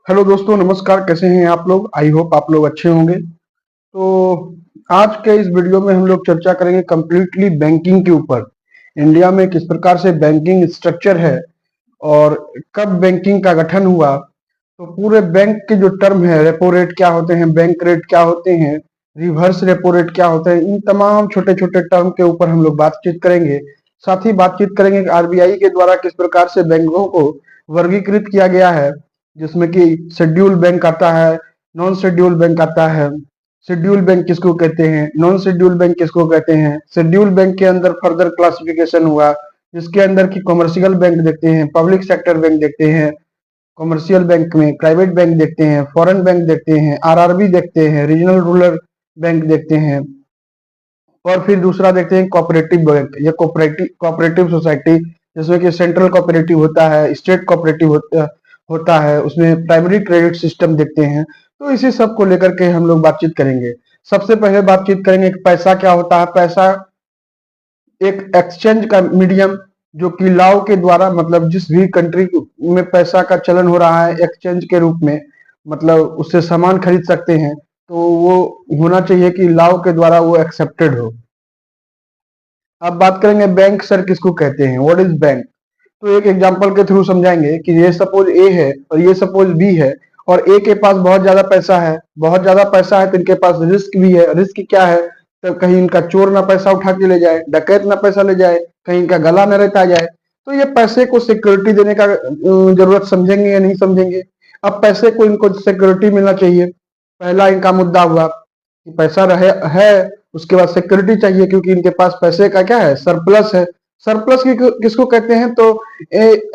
Hello दोस्तों, नमस्कार। कैसे हैं आप लोग? आई होप आप लोग अच्छे होंगे। तो आज के इस वीडियो में हम लोग चर्चा करेंगे कंप्लीटली बैंकिंग के ऊपर। इंडिया में किस प्रकार से बैंकिंग स्ट्रक्चर है और कब बैंकिंग का गठन हुआ। तो पूरे बैंक के जो टर्म है, रेपो रेट क्या होते हैं, बैंक रेट क्या होते हैं, रिवर्स रेपो रेट क्या होते हैं, इन तमाम छोटे छोटे टर्म के ऊपर हम लोग बातचीत करेंगे। साथ ही बातचीत करेंगे कि आरबीआई के द्वारा किस प्रकार से बैंकों को वर्गीकृत किया गया है, जिसमें कि शेड्यूल बैंक आता है, नॉन शेड्यूल बैंक आता है। शेड्यूल बैंक किसको कहते हैं, नॉन शेड्यूल बैंक किसको कहते हैं, शेड्यूल बैंक के अंदर फर्दर क्लासिफिकेशन हुआ, जिसके अंदर की कमर्शियल बैंक देखते हैं, पब्लिक सेक्टर बैंक देखते हैं, कमर्शियल बैंक में प्राइवेट बैंक देखते हैं, फॉरेन बैंक देखते हैं, आरआरबी देखते हैं, रीजनल रूरल बैंक देखते हैं, और फिर दूसरा देखते हैं कोऑपरेटिव बैंक या कोऑपरेटिव सोसाइटी, जिसमें कि सेंट्रल कोऑपरेटिव होता है, स्टेट कोऑपरेटिव होता है, उसमें प्राइमरी क्रेडिट सिस्टम देखते हैं। तो इसी सब को लेकर के हम लोग बातचीत करेंगे। सबसे पहले बातचीत करेंगे कि पैसा क्या होता है। पैसा एक एक्सचेंज का मीडियम, जो कि लॉ के द्वारा, मतलब जिस भी कंट्री में पैसा का चलन हो रहा है एक्सचेंज के रूप में, मतलब उससे सामान खरीद सकते हैं, तो वो होना चाहिए कि लॉ के द्वारा वो एक्सेप्टेड हो। अब बात करेंगे बैंक सर किसको कहते हैं, व्हाट इज बैंक। तो एक एग्जांपल के थ्रू समझाएंगे कि ये सपोज ए है और ये सपोज बी है, और ए के पास बहुत ज्यादा पैसा है, बहुत ज्यादा पैसा है, तो इनके पास रिस्क भी है। रिस्क क्या है? तो कहीं इनका चोर ना पैसा उठा के ले जाए, डकैत ना पैसा ले जाए, कहीं इनका गला न रहता जाए। तो ये पैसे को सिक्योरिटी देने का जरूरत समझेंगे या नहीं समझेंगे। अब पैसे को इनको सिक्योरिटी मिलना चाहिए। पहला इनका मुद्दा हुआ कि पैसा रहे है, उसके बाद सिक्योरिटी चाहिए, क्योंकि इनके पास पैसे का क्या है, सरप्लस है। सरप्लस किसको कहते हैं? तो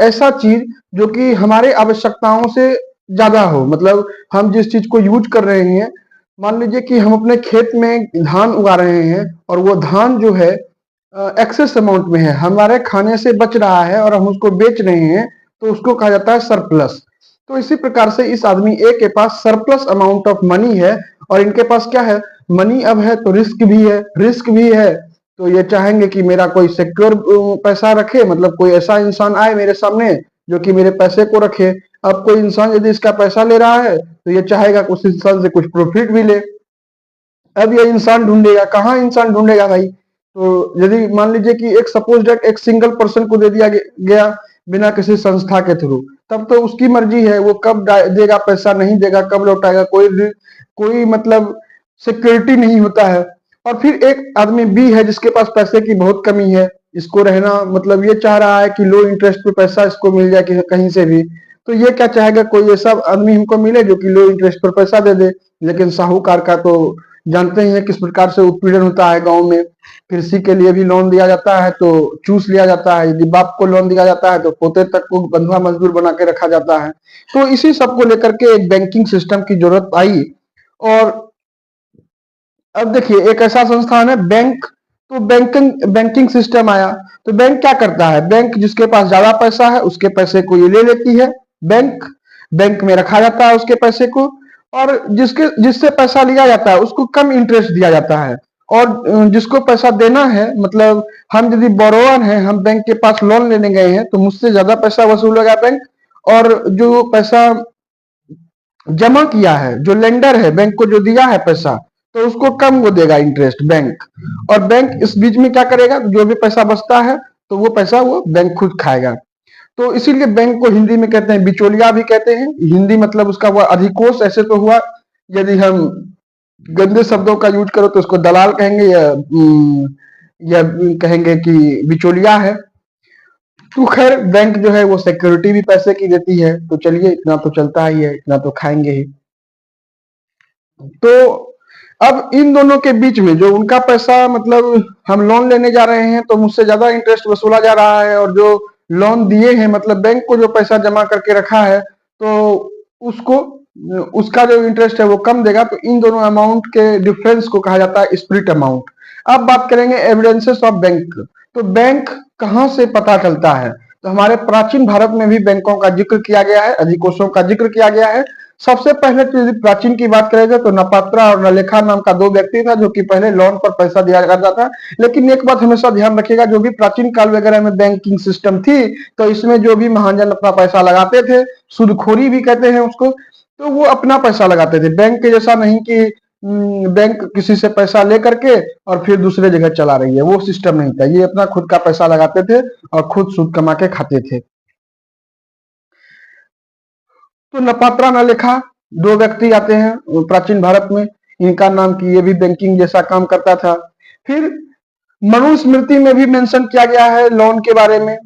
ऐसा चीज जो कि हमारे आवश्यकताओं से ज्यादा हो, मतलब हम जिस चीज को यूज कर रहे हैं, मान लीजिए कि हम अपने खेत में धान उगा रहे हैं और वो धान जो है एक्सेस अमाउंट में है, हमारे खाने से बच रहा है और हम उसको बेच रहे हैं, तो उसको कहा जाता है सरप्लस। तो इसी प्रकार से इस आदमी ए के पास सरप्लस अमाउंट ऑफ मनी है, और इनके पास क्या है, मनी अब है तो रिस्क भी है, रिस्क भी है। तो ये चाहेंगे कि मेरा कोई सिक्योर पैसा रखे, मतलब कोई ऐसा इंसान आए मेरे सामने जो कि मेरे पैसे को रखे। अब कोई इंसान यदि इसका पैसा ले रहा है तो ये चाहेगा कि उस इंसान से कुछ प्रॉफिट भी ले। अब ये इंसान ढूंढेगा, कहाँ इंसान ढूंढेगा भाई? तो यदि मान लीजिए कि एक सपोज डेट एक सिंगल पर्सन को दे दिया गया बिना किसी संस्था के थ्रू, तब तो उसकी मर्जी है, वो कब देगा पैसा, नहीं देगा, कब लौटाएगा, कोई मतलब सिक्योरिटी नहीं होता है। और फिर एक आदमी बी है जिसके पास पैसे की बहुत कमी है, इसको रहना, मतलब ये चाह रहा है कि लो इंटरेस्ट पे पैसा इसको मिल जाए कहीं से भी। तो ये क्या चाहेगा, कोई ऐसा आदमी हमको मिले जो कि लो इंटरेस्ट पर पैसा दे दे। लेकिन साहूकार का तो जानते ही हैं किस प्रकार से उत्पीड़न होता है गांव में। कृषि के लिए भी लोन दिया जाता है तो चूस लिया जाता है, यदि बाप को लोन दिया जाता है तो पोते तक को बंधुआ मजदूर बना के रखा जाता है। तो इसी सब को लेकर के एक बैंकिंग सिस्टम की जरूरत आई। और अब देखिए एक ऐसा संस्थान है बैंक, तो बैंकिंग बैंकिंग सिस्टम आया। तो बैंक क्या करता है, बैंक जिसके पास ज्यादा पैसा है उसके पैसे को ये ले लेती है, बैंक बैंक में रखा जाता है उसके पैसे को, और जिससे पैसा लिया जाता है उसको कम इंटरेस्ट दिया जाता है। और जिसको पैसा देना है, मतलब हम यदि बोरोवर हैं, हम बैंक के पास लोन लेने गए हैं, तो मुझसे ज्यादा पैसा वसूलेगा बैंक। और जो पैसा जमा किया है, जो लेंडर है, बैंक को जो दिया है पैसा, तो उसको कम वो देगा इंटरेस्ट बैंक। और बैंक इस बीच में क्या करेगा, जो भी पैसा बचता है तो वो पैसा वो बैंक खुद खाएगा। तो इसीलिए बैंक को हिंदी में कहते हैं बिचौलिया भी कहते हैं। हिंदी मतलब उसका वो अधिकोष ऐसे तो हुआ, यदि हम गंदे शब्दों का यूज करो तो उसको दलाल कहेंगे, या कहेंगे कि बिचौलिया है। तो खैर बैंक जो है वो सिक्योरिटी भी पैसे की देती है, तो चलिए इतना तो चलता ही है, इतना तो खाएंगे ही। तो अब इन दोनों के बीच में जो उनका पैसा, मतलब हम लोन लेने जा रहे हैं तो मुझसे ज्यादा इंटरेस्ट वसूला जा रहा है, और जो लोन दिए हैं, मतलब बैंक को जो पैसा जमा करके रखा है, तो उसको उसका जो इंटरेस्ट है वो कम देगा। तो इन दोनों अमाउंट के डिफरेंस को कहा जाता है स्प्लिट अमाउंट। अब बात करेंगे एविडेंसेस ऑफ बैंक। तो बैंक कहाँ से पता चलता है? तो हमारे प्राचीन भारत में भी बैंकों का जिक्र किया गया है, अधिकोषों का जिक्र किया गया है। सबसे पहले तो यदि प्राचीन की बात करेंगे तो नपात्रा और नलेखा नाम का दो व्यक्ति था जो कि पहले लोन पर पैसा दिया करता था। लेकिन एक बात हमेशा ध्यान रखिएगा, जो भी प्राचीन काल वगैरह में बैंकिंग सिस्टम थी तो इसमें जो भी महाजन अपना पैसा लगाते थे, सूदखोरी भी कहते हैं उसको, तो वो अपना पैसा लगाते थे। बैंक के जैसा नहीं कि बैंक किसी से पैसा लेकर के और फिर दूसरे जगह चला रही है, वो सिस्टम नहीं था। ये अपना खुद का पैसा लगाते थे और खुद सूद कमा के खाते थे। तो नपात्रा नलेखा दो व्यक्ति आते हैं प्राचीन भारत में, इनका नाम कि ये भी बैंकिंग जैसा काम करता था। फिर मनुस्मृति में भी मेंशन किया गया है लोन के बारे में।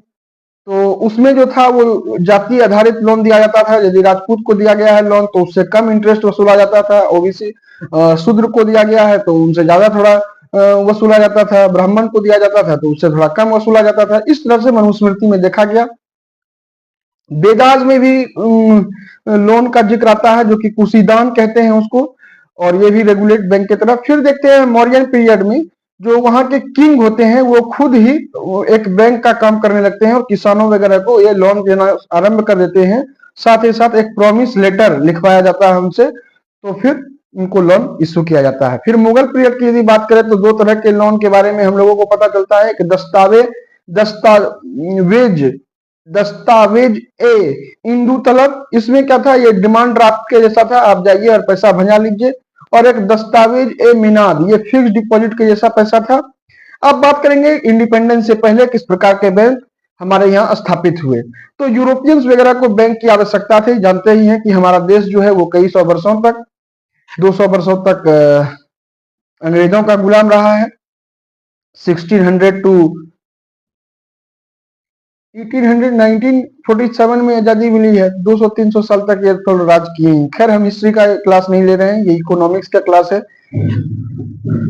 तो उसमें जो था वो जाति आधारित लोन दिया जाता था। यदि राजपूत को दिया गया है लोन तो उससे कम इंटरेस्ट वसूला जाता था। ओबीसी शूद्र को दिया गया है तो उनसे ज्यादा थोड़ा वसूला जाता था। ब्राह्मण को दिया जाता था तो उससे थोड़ा कम वसूला जाता था। इस तरह से मनुस्मृति में देखा गया। वेदास में भी लोन का जिक्र आता है जो कि कुशीदान कहते हैं उसको, और ये भी रेगुलेट बैंक की तरफ। फिर देखते हैं मौर्यन पीरियड में जो वहां के किंग होते हैं वो खुद ही एक बैंक का काम करने लगते हैं और किसानों वगैरह को ये लोन देना आरंभ कर देते हैं। साथ ही साथ एक प्रॉमिस लेटर लिखवाया जाता है उनसे, तो फिर उनको लोन इश्यू किया जाता है। फिर मुगल पीरियड की यदि बात करें तो दो तरह के लोन के बारे में हम लोगों को पता चलता है। एक दस्तावेज दस्तावेज ए इंदू तलब, इसमें क्या था, ये डिमांड ड्राफ्ट के जैसा था, आप जाइए और पैसा भंजा लीजिए। और एक दस्तावेज ए मिनाद, ये फिक्स डिपॉजिट के जैसा पैसा था। अब बात करेंगे इंडिपेंडेंस से पहले किस प्रकार के बैंक हमारे यहाँ स्थापित हुए। तो यूरोपियंस वगैरह को बैंक की आवश्यकता थी। जानते ही हैं कि हमारा देश जो है वो कई सौ वर्षों तक, 200 वर्षों तक अंग्रेजों का गुलाम रहा है। 1600 टू 1800 1947 में आजादी मिली है। 200-300 साल तक ये तो राज किए हैं। खैर हम हिस्ट्री का क्लास नहीं ले रहे हैं, ये इकोनॉमिक्स का क्लास है।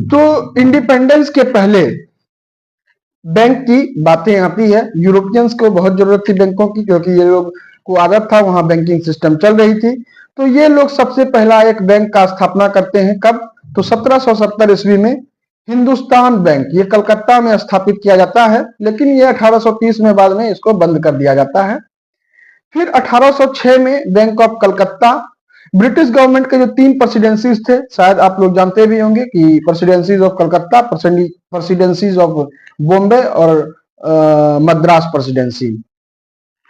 तो इंडिपेंडेंस के पहले बैंक की बातें आती है। यूरोपियंस को बहुत जरूरत थी बैंकों की, क्योंकि ये लोग को आदत था, वहां बैंकिंग सिस्टम चल रही थी। तो ये लोग सबसे पहला एक बैंक का स्थापना करते हैं। कब? तो 1770 ईस्वी में हिंदुस्तान बैंक, ये कलकत्ता में स्थापित किया जाता है। लेकिन ये 1830 में बाद में इसको बंद कर दिया जाता है। फिर 1806 में bank of Calcutta, British government के जो 3 प्रेसिडेंसीज थे, शायद आप लोग जानते भी होंगे कि presidencies of Calcutta, presidencies of Bombay और मद्रास प्रेसिडेंसी।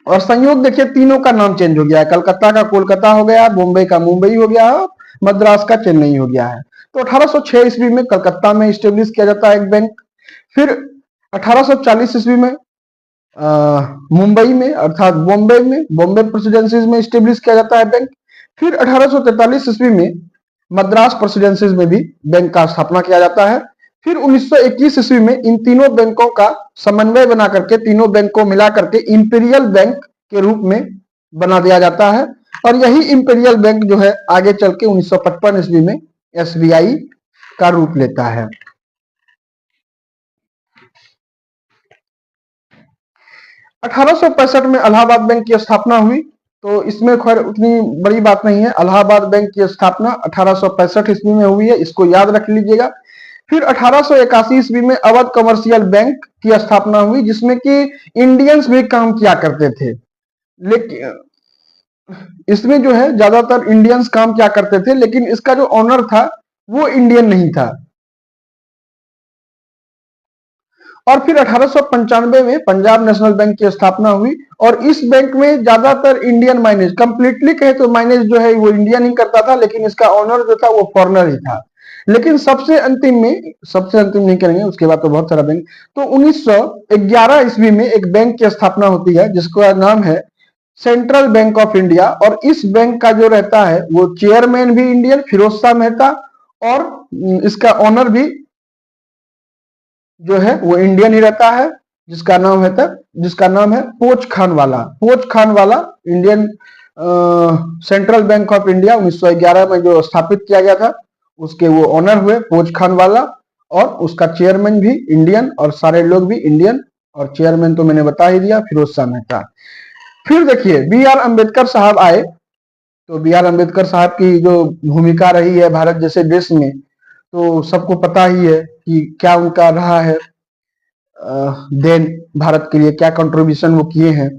और संयोग देखिए तीनों का नाम चेंज हो गया है। कलकत्ता का कोलकाता हो गया, बॉम्बे का मुंबई हो गया, मद्रास का चेन्नई हो गया है। तो 1806 ईस्वी में कलकत्ता में स्टेब्लिश किया जाता है एक बैंक। फिर 1840 ईस्वी में मुंबई में अर्थात बॉम्बे में, बॉम्बे प्रेसिडेंसीज में स्टेब्लिश किया जाता है बैंक। फिर 1843 ईस्वी में मद्रास प्रेसिडेंसीज में भी बैंक का स्थापना किया जाता है। फिर 1921 ईस्वी में इन तीनों बैंकों का समन्वय बना करके, तीनों बैंक को मिला करके इंपीरियल बैंक के रूप में बना दिया जाता है। और यही इंपीरियल बैंक जो है आगे चल के 1955 ईस्वी में एसबीआई का रूप लेता है। 1865 में इलाहाबाद बैंक की स्थापना हुई। तो इसमें खैर उतनी बड़ी बात नहीं है। इलाहाबाद बैंक की स्थापना 1865 ईस्वी में हुई है, इसको याद रख लीजिएगा। फिर 1881 ईस्वी में अवध कमर्शियल बैंक की स्थापना हुई, जिसमें कि इंडियंस भी काम किया करते थे। लेकिन इसमें जो है ज्यादातर इंडियंस काम किया करते थे, लेकिन इसका जो ऑनर था वो इंडियन नहीं था। और फिर 1895 में पंजाब नेशनल बैंक की स्थापना हुई, और इस बैंक में ज्यादातर इंडियन माइनेज, कंप्लीटली कहे तो माइनेज जो है वो इंडियन ही करता था, लेकिन इसका ऑनर जो था वो फॉरेनर ही था। लेकिन सबसे अंतिम नहीं करेंगे, उसके बाद तो बहुत सारा बैंक। तो 1911 ईस्वी में एक बैंक की स्थापना होती है जिसका नाम है सेंट्रल बैंक ऑफ इंडिया। और इस बैंक का जो रहता है वो चेयरमैन भी इंडियन, फिरोज शाह मेहता, और इसका ऑनर भी जो है वो इंडियन ही रहता है, जिसका नाम है पोच खान वाला। पोच खान वाला Indian central bank of India 1911 में जो स्थापित किया गया था, उसके वो ऑनर हुए पोच खान वाला, और उसका चेयरमैन भी इंडियन, और सारे लोग भी इंडियन, और चेयरमैन तो मैंने बता ही दिया, फिरोज शाह मेहता। फिर देखिए बी आर अम्बेडकर साहब आए। तो बी आर अम्बेडकर साहब की जो भूमिका रही है भारत जैसे देश में, तो सबको पता ही है कि क्या उनका रहा है देन भारत के लिए, क्या कंट्रीब्यूशन वो किए हैं।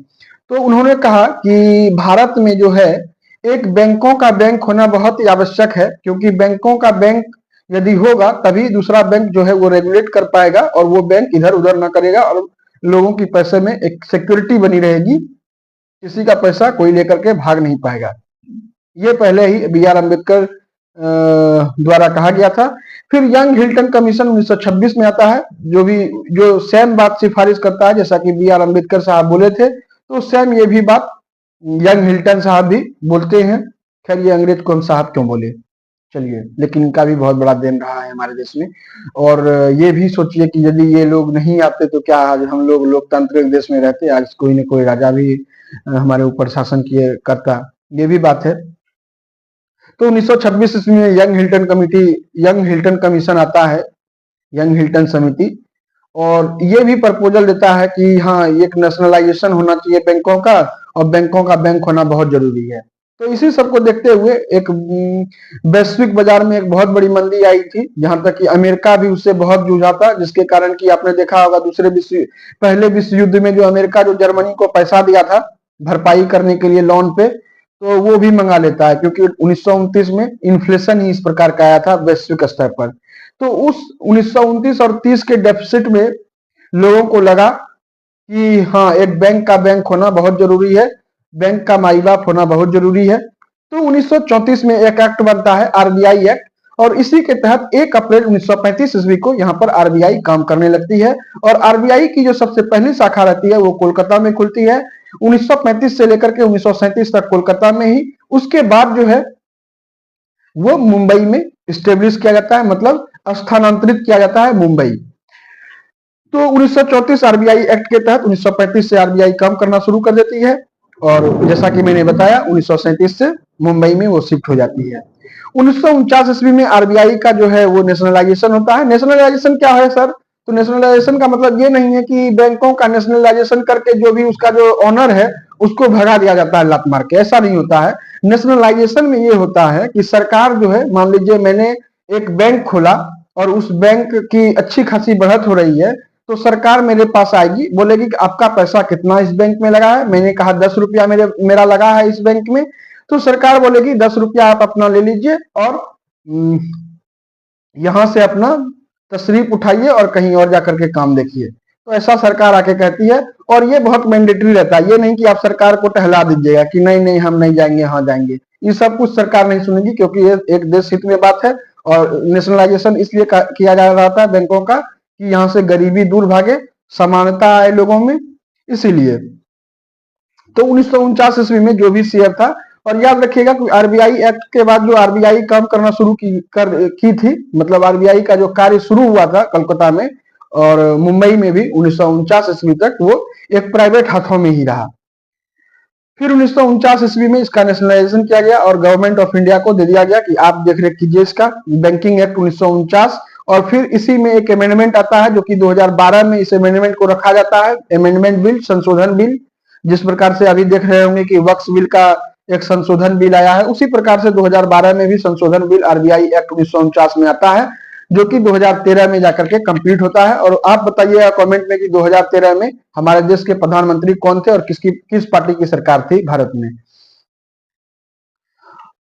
तो उन्होंने कहा कि भारत में जो है एक बैंकों का बैंक होना बहुत ही आवश्यक है, क्योंकि बैंकों का बैंक यदि होगा तभी दूसरा बैंक जो है वो रेगुलेट कर पाएगा और वो बैंक इधर उधर ना करेगा और लोगों की पैसे में एक सिक्योरिटी बनी रहेगी, किसी का पैसा कोई लेकर के भाग नहीं पाएगा। ये पहले ही बी आर अम्बेडकर द्वारा कहा गया था। फिर यंग हिल्टन कमीशन 1926 में आता है, जो सेम बात सिफारिश करता है जैसा कि बी आर अम्बेडकर साहब बोले थे, तो सेम ये भी बात यंग हिल्टन साहब भी बोलते हैं। खैर ये अंग्रेज को हम साहब क्यों बोले, चलिए, लेकिन इनका भी बहुत बड़ा देन रहा है हमारे देश में। और ये भी सोचिए कि यदि ये लोग नहीं आते तो क्या आज हम लोग लोकतांत्रिक देश में रहते, आज कोई न कोई राजा भी हमारे ऊपर शासन किए करता, ये भी बात है। तो 1926 ईस्वी में यंग हिल्टन कमीशन आता है, यंग हिल्टन समिति, और ये भी प्रपोजल देता है कि हाँ एक नेशनलाइजेशन होना चाहिए बैंकों का और बैंकों का बैंक होना बहुत जरूरी है। तो इसी सब को देखते हुए एक वैश्विक बाजार में एक बहुत बड़ी मंदी आई थी, जहां तक कि अमेरिका भी उससे बहुत जूझा था, जिसके कारण कि आपने देखा होगा पहले विश्व युद्ध में जो अमेरिका जो जर्मनी को पैसा दिया था भरपाई करने के लिए लोन पे, तो वो भी मंगा लेता है, क्योंकि 1929 में इन्फ्लेशन ही इस प्रकार का आया था वैश्विक स्तर पर। तो उस 1929 और 30 के डेफिसिट में लोगों को लगा कि हाँ एक बैंक का बैंक होना बहुत जरूरी है, बैंक का माई बाप होना बहुत जरूरी है। तो 1934 में एक एक्ट बनता है, आरबीआई एक्ट, और इसी के तहत 1 अप्रैल 1935 ईस्वी को यहाँ पर आरबीआई काम करने लगती है। और आरबीआई की जो सबसे पहली शाखा रहती है वो कोलकाता में खुलती है 1935 से लेकर के 1937 तक कोलकाता में ही। उसके बाद जो है वो मुंबई में स्टेब्लिश किया जाता है, मतलब स्थानांतरित किया जाता है मुंबई। तो 1934 आरबीआई एक्ट के तहत 1935 से आरबीआई काम करना शुरू कर देती है, और जैसा कि मैंने बताया 1937 से मुंबई में वो शिफ्ट हो जाती है। 1949 ईस्वी में आरबीआई का जो है वो नेशनलाइजेशन होता है। नेशनलाइजेशन क्या है सर? तो नेशनलाइजेशन का मतलब ये नहीं है कि बैंकों का नेशनलाइजेशन करके जो भी उसका जो ऑनर है उसको भगा दिया जाता है लात मार के, ऐसा नहीं होता है। नेशनलाइजेशन में ये होता है कि सरकार जो है, मान लीजिए मैंने एक बैंक खोला और उस बैंक की अच्छी खासी बढ़त हो रही है, तो सरकार मेरे पास आएगी, बोलेगी कि आपका पैसा कितना इस बैंक में लगा है। मैंने कहा 10 रुपया मेरा लगा है इस बैंक में, तो सरकार बोलेगी 10 रुपया आप अपना ले लीजिए और यहां से अपना तशरीफ उठाइए और कहीं और जाकर के काम देखिए। तो ऐसा सरकार आके कहती है, और ये बहुत मैंडेटरी रहता है। ये नहीं कि आप सरकार को टहला दीजिएगा कि नहीं नहीं हम नहीं जाएंगे, हाँ जाएंगे, ये सब कुछ सरकार नहीं सुनेगी, क्योंकि ये एक देश हित में बात है। और नेशनलाइजेशन इसलिए किया जा रहा था बैंकों का कि यहाँ से गरीबी दूर भागे, समानता आए लोगों में, इसीलिए। तो 1949 ईस्वी में जो भी शेयर था, और याद रखिएगा कि आरबीआई एक्ट के बाद जो आरबीआई काम करना शुरू की थी, मतलब आरबीआई का जो कार्य शुरू हुआ था कलकत्ता में और मुंबई में भी 1949 ईस्वी तक वो एक प्राइवेट हाथों में ही रहा। फिर 1949 ईस्वी में इसका नेशनलाइजेशन किया गया और गवर्नमेंट ऑफ इंडिया को दे दिया गया कि आप देख रेख कीजिए इसका, बैंकिंग एक्ट 1949। और फिर इसी में एक अमेंडमेंट आता है जो कि 2012 में इस अमेंडमेंट को रखा जाता है, अमेंडमेंट बिल, संशोधन बिल। जिस प्रकार से अभी देख रहे होंगे कि वक्फ बिल का एक संशोधन बिल आया है, उसी प्रकार से 2012 में भी संशोधन बिल आरबीआई एक्ट 1949 में आता है, जो कि 2013 में जाकर के कंप्लीट होता है। और आप बताइएगा कमेंट में कि 2013 में हमारे देश के प्रधानमंत्री कौन थे और किस पार्टी की सरकार थी भारत में।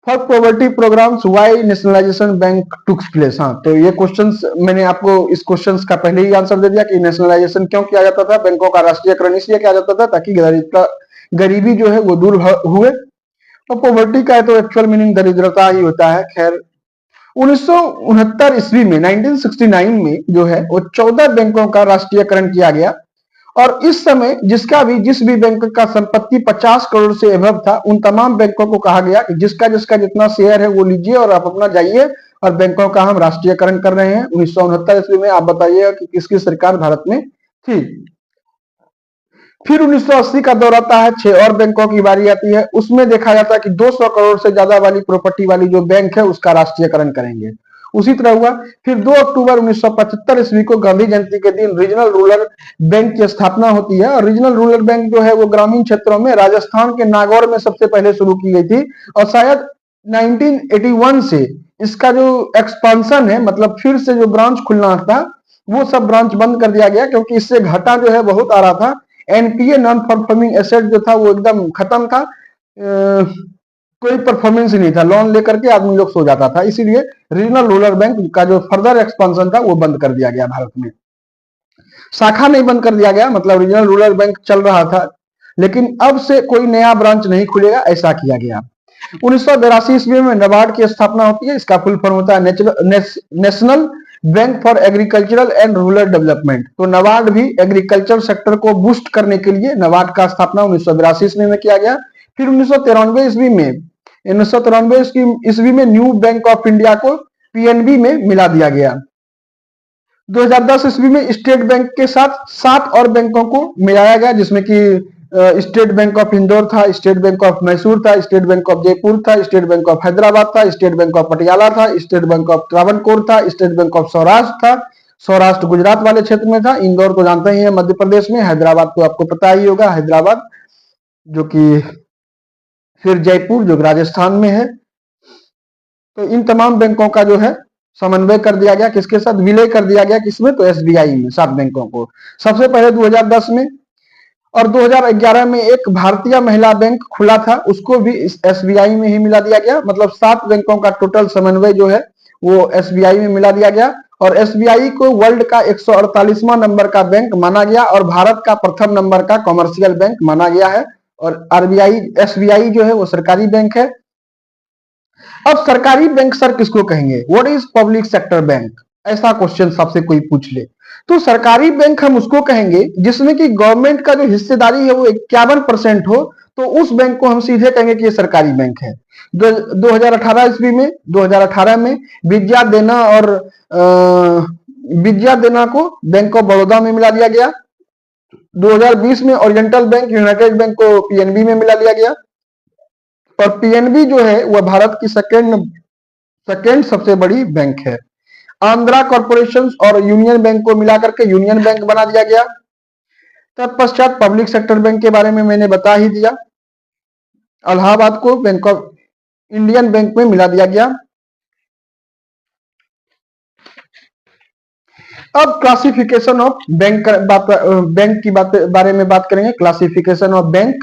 For poverty programmes why nationalisation bank took place. हाँ, तो ये क्वेश्चंस मैंने आपको इस क्वेश्चंस का पहले ही आंसर दे दिया कि नेशनलाइजेशन क्यों किया जाता था, बैंकों का राष्ट्रीयकरण इसलिए किया जाता था ताकि गरीबी जो है वो दूर हुए। और पॉवर्टी का तो एक्चुअल मीनिंग दरिद्रता ही होता है। खैर 1969 ईस्वी में 1969 में जो है वो 14 बैंकों का राष्ट्रीयकरण किया गया, और इस समय जिस भी बैंक का संपत्ति 50 करोड़ से एबव था, उन तमाम बैंकों को कहा गया कि जिसका जिसका जितना शेयर है वो लीजिए और आप अपना जाइए, और बैंकों का हम राष्ट्रीयकरण कर रहे हैं। 1969 ईस्वी में आप बताइएगा कि किसकी सरकार भारत में थी। फिर 1980 का दौर आता है, 6 और बैंकों की बारी आती है। उसमें देखा जाता है कि 200 करोड़ से ज्यादा वाली प्रॉपर्टी वाली जो बैंक है उसका राष्ट्रीयकरण करेंगे। उसी तरह हुआ। फिर 2 अक्टूबर 1975 ईस्वी को गांधी जयंती के दिन रीजनल रूरल बैंक की स्थापना होती है, और रीजनल रूरल बैंक जो है वो ग्रामीण क्षेत्रों में राजस्थान के नागौर में सबसे पहले शुरू की गई थी, और शायद 1981 से इसका जो एक्सपांशन है, मतलब फिर से जो ब्रांच खुलना था, वो सब ब्रांच बंद कर दिया गया, क्योंकि इससे घाटा जो है बहुत आ रहा था। एनपीए, नॉन परफॉर्मिंग एसेट जो था वो एकदम खत्म था। कोई परफॉर्मेंस ही नहीं था, लोन लेकर के आदमी लोग सो जाता था। इसीलिए रीजनल रूरल बैंक का जो फर्दर एक्सपेंशन था वो बंद कर दिया गया भारत में। शाखा नहीं बंद कर दिया गया, मतलब रीजनल रूरल बैंक चल रहा था, लेकिन अब से कोई नया ब्रांच नहीं खुलेगा, ऐसा किया गया। 1982 ईस्वी में नाबार्ड की स्थापना होती है। इसका फुल फॉर्म होता है national bank for agricultural and rural development. तो नाबार्ड भी एग्रीकल्चर सेक्टर को बूस्ट करने के लिए नाबार्ड का स्थापना 1982 ईस्वी में किया गया। फिर 1993 ईस्वी में न्यू बैंक ऑफ इंडिया को पीएनबी में मिला दिया गया। 2010 ईस्वी में स्टेट बैंक के साथ 7 और बैंकों को मिलाया गया, जिसमें कि स्टेट बैंक ऑफ इंदौर था, स्टेट बैंक ऑफ मैसूर था, स्टेट बैंक ऑफ जयपुर था, स्टेट बैंक ऑफ हैदराबाद था, स्टेट बैंक ऑफ पटियाला था, स्टेट बैंक ऑफ त्रावणकोर था, स्टेट बैंक ऑफ सौराष्ट्र था। सौराष्ट्र गुजरात वाले क्षेत्र में था। इंदौर को जानते ही है मध्य प्रदेश में, हैदराबाद तो आपको पता ही होगा, हैदराबाद जो कि, फिर जयपुर जो राजस्थान में है। तो इन तमाम बैंकों का जो है समन्वय कर दिया गया, किसके साथ विलय कर दिया गया, किसमें, तो एसबीआई में, 7 बैंकों को। सबसे पहले 2010 में और 2011 में एक भारतीय महिला बैंक खुला था, उसको भी इस एसबीआई में ही मिला दिया गया। मतलब 7 बैंकों का टोटल समन्वय जो है वो एसबीआई में मिला दिया गया। और एसबीआई को वर्ल्ड का 148वां नंबर का बैंक माना गया और भारत का प्रथम नंबर का कॉमर्शियल बैंक माना गया है। और आरबीआई, एसबीआई जो है वो सरकारी बैंक है। अब सरकारी बैंक सर किसको कहेंगे? What is public sector bank? ऐसा क्वेश्चन सबसे कोई पूछ ले तो सरकारी बैंक हम उसको कहेंगे जिसमें कि गवर्नमेंट का जो हिस्सेदारी है वो 51% हो, तो उस बैंक को हम सीधे कहेंगे कि ये सरकारी बैंक है। 2018 ईस्वी में 2018 में विद्या देना को बैंक ऑफ बड़ौदा में मिला दिया गया। 2020 में ओरिएंटल बैंक, यूनाइटेड बैंक को पीएनबी में मिला दिया गया। और पीएनबी जो है वह भारत की सेकेंड सबसे बड़ी बैंक है। आंध्रा कॉर्पोरेशन और यूनियन बैंक को मिलाकर के यूनियन बैंक बना दिया गया। तत्पश्चात पब्लिक सेक्टर बैंक के बारे में मैंने बता ही दिया। इलाहाबाद को बैंक ऑफ इंडियन बैंक में मिला दिया गया। अब क्लासिफिकेशन ऑफ बैंक की बारे में बात करेंगे। क्लासिफिकेशन ऑफ बैंक,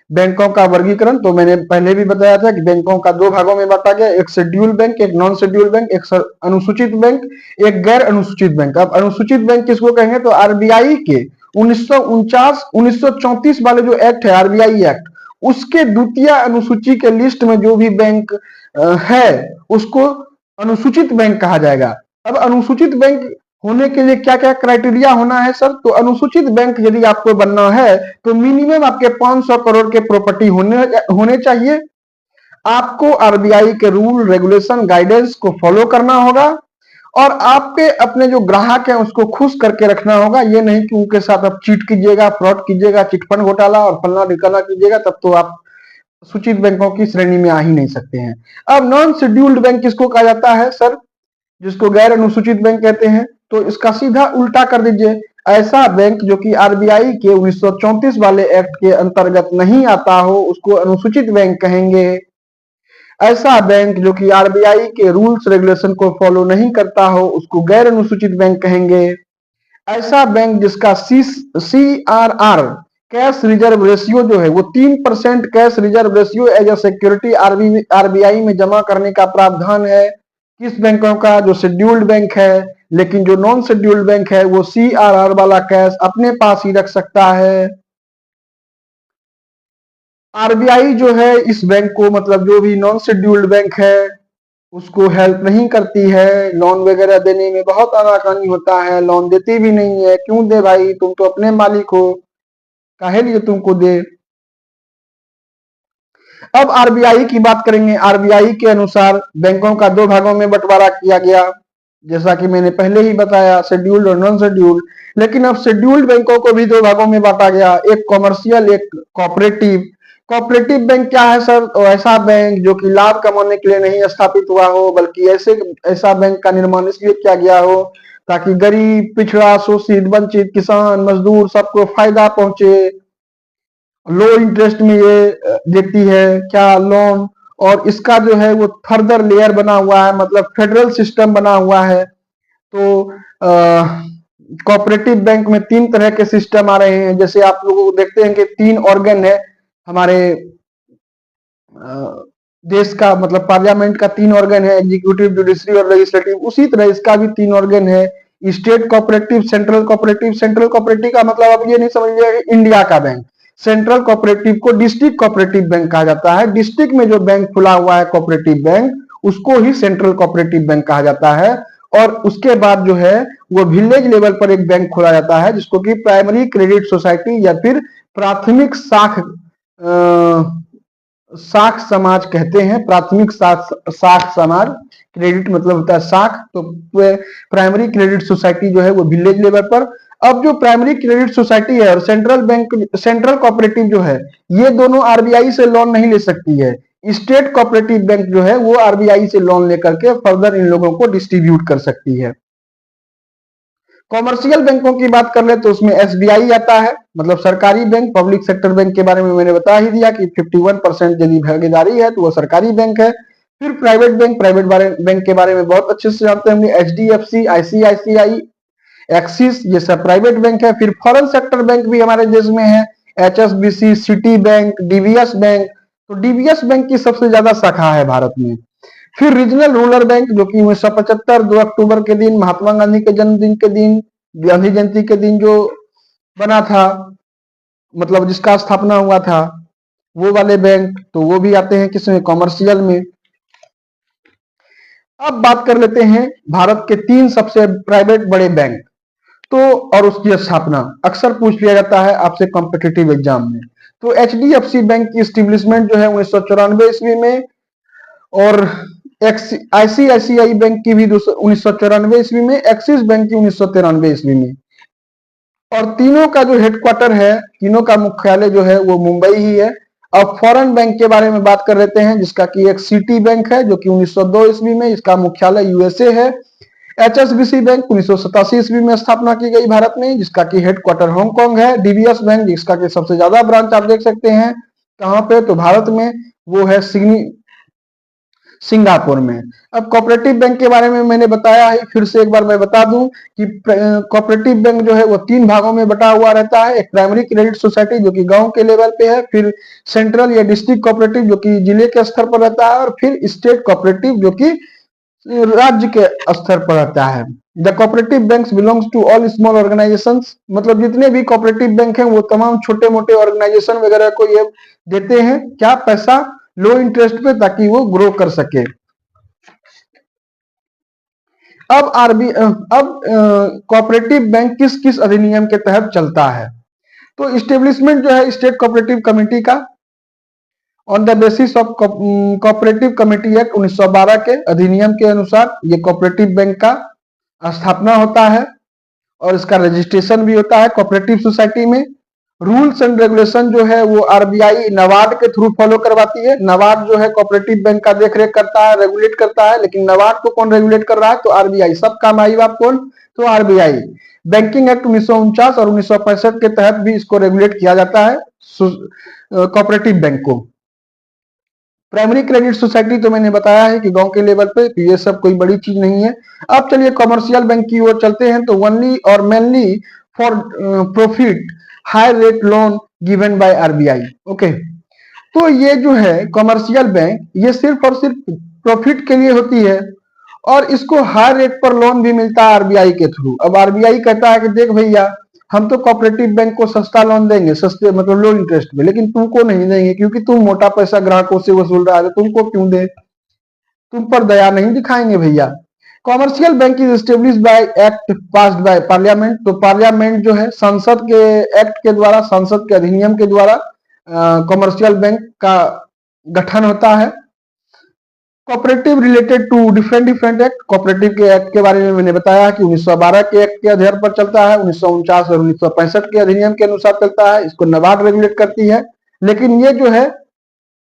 बैंकों का वर्गीकरण। तो मैंने पहले भी बताया था कि बैंकों का 2 भागों में बांटा गया, एक शेड्यूल बैंक, एक नॉन शेड्यूल बैंक, एक अनुसूचित बैंक, एक गैर अनुसूचित बैंक। अब अनुसूचित बैंक किसको कहेंगे? तो आरबीआई के 1934 वाले जो एक्ट है, आरबीआई एक्ट, उसके द्वितीय अनुसूची के लिस्ट में जो भी बैंक है उसको अनुसूचित बैंक कहा जाएगा। अब अनुसूचित बैंक होने के लिए क्या क्या क्राइटेरिया होना है सर? तो अनुसूचित बैंक यदि आपको बनना है तो मिनिमम आपके 500 करोड़ के प्रॉपर्टी होने चाहिए। आपको आरबीआई के रूल, रेगुलेशन, गाइडेंस को फॉलो करना होगा और आपके अपने जो ग्राहक हैं उसको खुश करके रखना होगा। ये नहीं कि उनके साथ आप चीट कीजिएगा, फ्रॉड कीजिएगा, चिटफंड घोटाला और फलना ढिकाना कीजिएगा, तब तो आप सूचित बैंकों की श्रेणी में आ ही नहीं सकते हैं। अब नॉन शेड्यूल्ड बैंक किसको कहा जाता है सर? जिसको गैर अनुसूचित बैंक कहते हैं। तो इसका सीधा उल्टा कर दीजिए, ऐसा बैंक जो कि आरबीआई के 1934 वाले एक्ट के अंतर्गत नहीं आता हो उसको अनुसूचित बैंक कहेंगे। ऐसा बैंक जो कि आरबीआई के रूल्स रेगुलेशन को फॉलो नहीं करता हो उसको गैर अनुसूचित बैंक कहेंगे। ऐसा बैंक जिसका CRR, कैश रिजर्व रेशियो जो है वो 3% cash reserve ratio as a security RBI में जमा करने का प्रावधान है। किस बैंकों का? जो शेड्यूल्ड बैंक है। लेकिन जो नॉन शेड्यूल्ड बैंक है वो CRR वाला कैश अपने पास ही रख सकता है। आरबीआई जो है इस बैंक को, मतलब जो भी नॉन शेड्यूल्ड बैंक है उसको हेल्प नहीं करती है, लोन वगैरह देने में बहुत आनाकानी होता है, लोन देती भी नहीं है। क्यों दे भाई? तुम तो अपने मालिक हो, काहे लिए तुमको दे? अब आरबीआई की बात करेंगे। आरबीआई के अनुसार बैंकों का 2 भागों में बंटवारा किया गया, जैसा कि मैंने पहले ही बताया, शेड्यूल्ड और नॉन शेड्यूल्ड। लेकिन अब शेड्यूल्ड बैंकों को भी 2 भागों में बांटा गया, एक कॉमर्शियल, एक कोऑपरेटिव। कोऑपरेटिव बैंक क्या है सर? तो ऐसा बैंक जो कि लाभ कमाने के लिए नहीं स्थापित हुआ हो, बल्कि ऐसा बैंक का निर्माण इसलिए किया गया हो ताकि गरीब, पिछड़ा, शोषित, वंचित, किसान, मजदूर सबको फायदा पहुंचे। लो इंटरेस्ट में ये देती है क्या? लोन। और इसका जो है वो फर्दर लेयर बना हुआ है, मतलब फेडरल सिस्टम बना हुआ है। तो कोऑपरेटिव बैंक में 3 तरह के सिस्टम आ रहे हैं। जैसे आप लोगों को देखते हैं कि 3 ऑर्गन है हमारे देश का मतलब पार्लियामेंट का 3 ऑर्गन है, एग्जीक्यूटिव, जुडिशरी और लेजिस्लेटिव। उसी तरह इसका भी 3 ऑर्गन है, state cooperative, central cooperative. Central cooperative का मतलब आप ये नहीं समझिएगा कि इंडिया का बैंक। सेंट्रल कोऑपरेटिव को डिस्ट्रिक्ट कोऑपरेटिव बैंक कहा जाता है। डिस्ट्रिक्ट में जो बैंक खुला हुआ है कोऑपरेटिव बैंक, उसको ही सेंट्रल कोऑपरेटिव बैंक कहा जाता है। और उसके बाद जो है वो विलेज लेवल पर एक बैंक खोला जाता है जिसको कि प्राइमरी क्रेडिट सोसाइटी या फिर प्राथमिक साख समाज कहते हैं। प्राथमिक साख समाज, क्रेडिट मतलब होता है साख, तो प्राइमरी क्रेडिट सोसाइटी जो है वो विलेज लेवल पर। अब जो प्राइमरी क्रेडिट सोसाइटी है और सेंट्रल बैंक, सेंट्रल कोऑपरेटिव जो है, ये दोनों आरबीआई से लोन नहीं ले सकती है। स्टेट कोऑपरेटिव बैंक जो है वो आरबीआई से लोन लेकर के फर्दर इन लोगों को डिस्ट्रीब्यूट कर सकती है। कॉमर्शियल बैंकों की बात कर ले तो उसमें एसबीआई आता है, मतलब सरकारी बैंक। पब्लिक सेक्टर बैंक के बारे में मैंने बता ही दिया कि 51% यदि भागीदारी है तो वो सरकारी बैंक है। फिर प्राइवेट बैंक, बैंक के बारे में बहुत अच्छे से जानते होंगे। एचडीएफसी, आईसीआईसीआई, एक्सिस, ये सब प्राइवेट बैंक है। फिर फॉरेन सेक्टर बैंक भी हमारे देश में है, HSBC, city bank, DVS bank. तो डीवीएस बैंक की सबसे ज्यादा शाखा है भारत में। फिर रीजनल रूरल बैंक जो कि 1975 2 अक्टूबर के दिन महात्मा गांधी के जन्मदिन के दिन, गांधी जयंती के दिन जो बना था, मतलब जिसका स्थापना हुआ था, वो वाले बैंक, तो वो भी आते हैं किसमें, कॉमर्शियल में। अब बात कर लेते हैं भारत के 3 सबसे प्राइवेट बड़े बैंक, तो और उसकी स्थापना अक्सर पूछ लिया जाता है आपसे कॉम्पिटिटिव एग्जाम में। तो एचडीएफसी बैंक की स्टेब्लिशमेंट जो है 1994 ईस्वी में, और आईसीआईसीआई बैंक की भी 1994 ईस्वी में, एक्सिस बैंक की 1993 ईस्वी में। और तीनों का जो हेडक्वार्टर है, तीनों का मुख्यालय जो है वो मुंबई ही है। अब फॉरेन बैंक के बारे में बात कर लेते हैं, जिसका कि एक सिटी बैंक है जो कि 1902 ईस्वी में, इसका मुख्यालय यूएसए है। एचएसबीसी बैंक 1987 ईस्वी में स्थापना की गई भारत में, जिसका कि हेडक्वार्टर हांगकांग है। डीबीएस बैंक, जिसका कि सबसे ज्यादा ब्रांच आप देख सकते हैं कहां पे, तो भारत में, वो है सिंगापुर में। अब कोऑपरेटिव बैंक के बारे में मैंने बताया है, फिर से एक बार मैं बता दूं कि कोऑपरेटिव बैंक जो है वो 3 भागों में बटा हुआ रहता है। एक प्राइमरी क्रेडिट सोसाइटी जो कि गांव के लेवल पे है, फिर सेंट्रल या डिस्ट्रिक्ट कोऑपरेटिव जो कि जिले के स्तर पर रहता है, और फिर स्टेट कोऑपरेटिव जो कि राज्य के स्तर पर रहता है। The cooperative banks belongs to all small organisations, मतलब जितने भी कोऑपरेटिव बैंक हैं वो तमाम छोटे मोटे ऑर्गेनाइजेशन वगैरह को ये देते हैं क्या, पैसा, लो इंटरेस्ट पे, ताकि वो ग्रो कर सके। अब कोऑपरेटिव बैंक किस किस अधिनियम के तहत चलता है, तो स्टेब्लिशमेंट जो है स्टेट कोऑपरेटिव कमेटी का, on the basis of cooperative committee act 1912 के अधिनियम के अनुसार ये कोऑपरेटिव बैंक का स्थापना होता है और इसका रजिस्ट्रेशन भी होता है कोऑपरेटिव सोसाइटी में। रूल्स एंड रेगुलेशन जो है वो आरबीआई नाबार्ड के थ्रू फॉलो करवाती है। नाबार्ड जो है कोऑपरेटिव बैंक का देखरेख करता है, रेगुलेट करता है, लेकिन नाबार्ड को कौन रेगुलेट कर रहा है, तो आरबीआई। सबका माई बाप कौन, तो आरबीआई। बैंकिंग एक्ट 1949 और 1965 के तहत भी इसको रेगुलेट किया जाता है कोऑपरेटिव बैंक को। प्राइमरी क्रेडिट सोसाइटी तो मैंने बताया है कि गांव के लेवल पे, तो ये सब कोई बड़ी चीज नहीं है। अब चलिए कमर्शियल बैंक की ओर चलते हैं, तो ओनली और mainly for profit high rate loan given by RBI. Okay, तो ये जो है कमर्शियल बैंक, ये सिर्फ और सिर्फ प्रॉफिट के लिए होती है, और इसको हाई रेट पर लोन भी मिलता है आरबीआई के थ्रू। अब आरबीआई कहता है कि देख भैया, हम तो कोऑपरेटिव बैंक को सस्ता लोन देंगे, सस्ते मतलब लो इंटरेस्ट पे, लेकिन तुमको नहीं देंगे क्योंकि तुम मोटा पैसा ग्राहकों से वसूल रहा है, तुमको क्यों दे, तुम पर दया नहीं दिखाएंगे भैया। Commercial bank is establish by act passed by parliament, तो पार्लियामेंट जो है संसद के एक्ट के द्वारा, संसद के अधिनियम के द्वारा कॉमर्शियल बैंक का गठन होता है। Cooperative related to different different act, cooperative के एक्ट के बारे में मैंने बताया कि 1912 के एक्ट के आधार पर चलता है, 1949 और 1965 के अधिनियम के अनुसार चलता है। इसको नाबार्ड रेगुलेट करती है, लेकिन ये जो है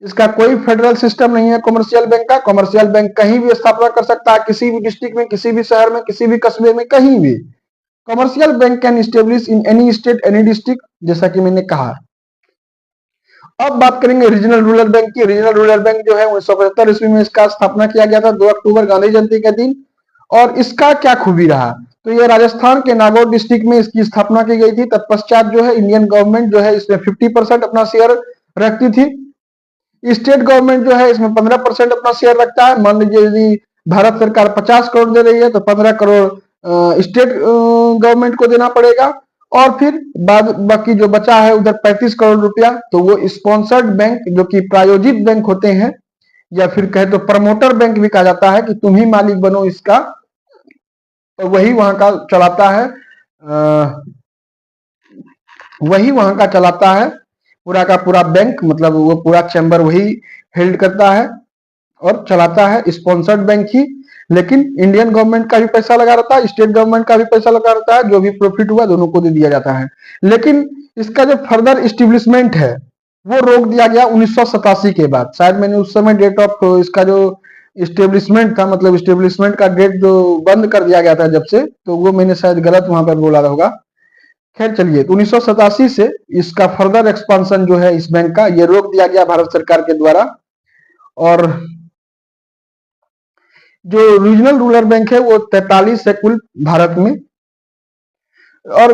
इसका कोई फेडरल सिस्टम नहीं है कमर्शियल बैंक का। कमर्शियल बैंक कहीं भी स्थापना कर सकता है, किसी भी डिस्ट्रिक्ट में, किसी भी शहर में, किसी भी कस्बे में, कहीं भी। Commercial bank can establish in any state, any district, जैसा कि मैंने कहा। अब बात करेंगे रीजनल रूरल बैंक की। रीजनल रूरल बैंक जो है 1975 ईस्वी में इसका स्थापना किया गया था 2 अक्टूबर गांधी जयंती के दिन। और इसका क्या खूबी रहा, तो ये राजस्थान के नागौर डिस्ट्रिक्ट में इसकी स्थापना की गई थी। तत्पश्चात जो है इंडियन गवर्नमेंट जो है इसमें 50% अपना शेयर रखती थी। स्टेट गवर्नमेंट जो है इसमें 15% अपना शेयर रखता है। मान लीजिए यदि भारत सरकार 50 करोड़ दे रही है तो 15 करोड़ स्टेट गवर्नमेंट को देना पड़ेगा, और फिर बाद बाकी जो बचा है उधर 35 करोड़ रुपया तो वो स्पॉन्सर्ड बैंक जो कि प्रायोजित बैंक होते हैं, या फिर कहे तो प्रमोटर बैंक भी कहा जाता है कि तुम ही मालिक बनो इसका, तो वही वहां का चलाता है। वही वहां का चलाता है पूरा का पूरा बैंक, मतलब वो पूरा चैम्बर वही हेल्ड करता है और चलाता है, स्पॉन्सर्ड बैंक ही। लेकिन इंडियन गवर्नमेंट का भी पैसा लगा रहता है, स्टेट गवर्नमेंट का भी पैसा लगा रहता है, जो भी प्रॉफिट हुआ दोनों को दे दिया जाता है। लेकिन इसका जो फर्दर इस्टेब्लिशमेंट है वो रोक दिया गया 1987 के बाद। शायद मैंने उस समय डेट ऑफ इसका जो इस्टेब्लिशमेंट था, मतलब इस्टेब्लिशमेंट का डेट जो बंद कर दिया गया था जब से, तो वो मैंने शायद गलत वहां पर बोला होगा। खैर चलिए, तो 1987 से इसका फर्दर एक्सपांशन जो है इस बैंक का ये रोक दिया गया भारत सरकार के द्वारा। और जो रीजनल रूरल बैंक है वो 43 है कुल भारत में। और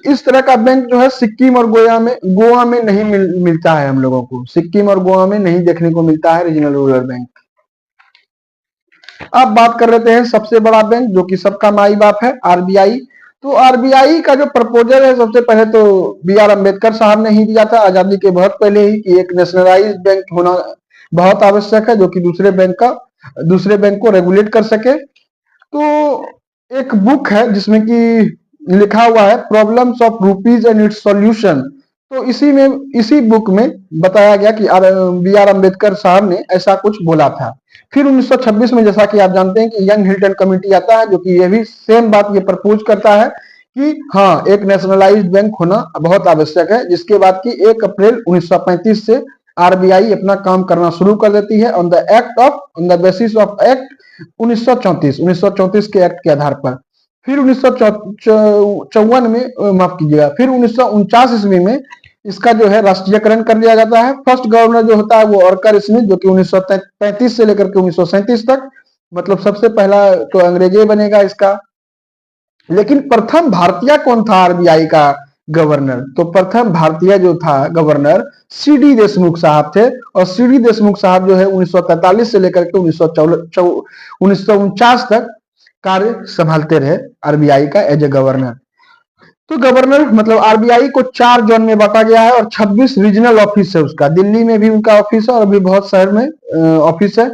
इस तरह का बैंक जो है सिक्किम और गोवा में नहीं मिलता है। हम लोगों को सिक्किम और गोवा में नहीं देखने को मिलता है रीजनल रूरल बैंक। अब बात कर लेते हैं सबसे बड़ा बैंक जो कि सबका माई बाप है, आरबीआई। तो आरबीआई का जो प्रपोजल है, सबसे पहले तो बी आर अम्बेडकर साहब ने ही दिया था आजादी के बहुत पहले ही कि एक नेशनलाइज बैंक होना बहुत आवश्यक है जो कि दूसरे बैंक को रेगुलेट कर सके। तो एक बुक है जिसमें कि लिखा हुआ है problems of rupees and it's solution. तो इसी बुक में बताया गया कि बी आर अम्बेडकर साहब ने ऐसा कुछ बोला था। फिर 1926 में जैसा कि आप जानते हैं कि यंग हिल्टन कमेटी आता है जो कि ये भी सेम बात ये प्रपोज करता है कि हाँ एक नेशनलाइज्ड बैंक होना बहुत आवश्यक है, जिसके बाद की 1 अप्रैल 1935 से आरबीआई अपना काम करना शुरू कर देती है on the basis of act 1934 के एक्ट के आधार पर। फिर 1954 में माफ कीजिएगा, फिर 1949 ईस्वी में इसका जो है राष्ट्रीयकरण कर लिया जाता है। फर्स्ट गवर्नर जो होता है वो ऑर्कर स्मिथ, जो कि 1935 से लेकर के 1937 तक, मतलब सबसे पहला तो अंग्रेजी बनेगा इसका। लेकिन प्रथम भारतीय कौन था आरबीआई का गवर्नर? तो प्रथम भारतीय जो था गवर्नर सी डी देशमुख साहब थे। और सी डी देशमुख साहब जो है 1943 से लेकर के 1949 तक कार्य संभालते रहे आरबीआई का एज ए गवर्नर। तो गवर्नर मतलब आरबीआई को 4 जोन में बांटा गया है और 26 रीजनल ऑफिस है उसका। दिल्ली में भी उनका ऑफिस है और भी बहुत शहर में ऑफिस है।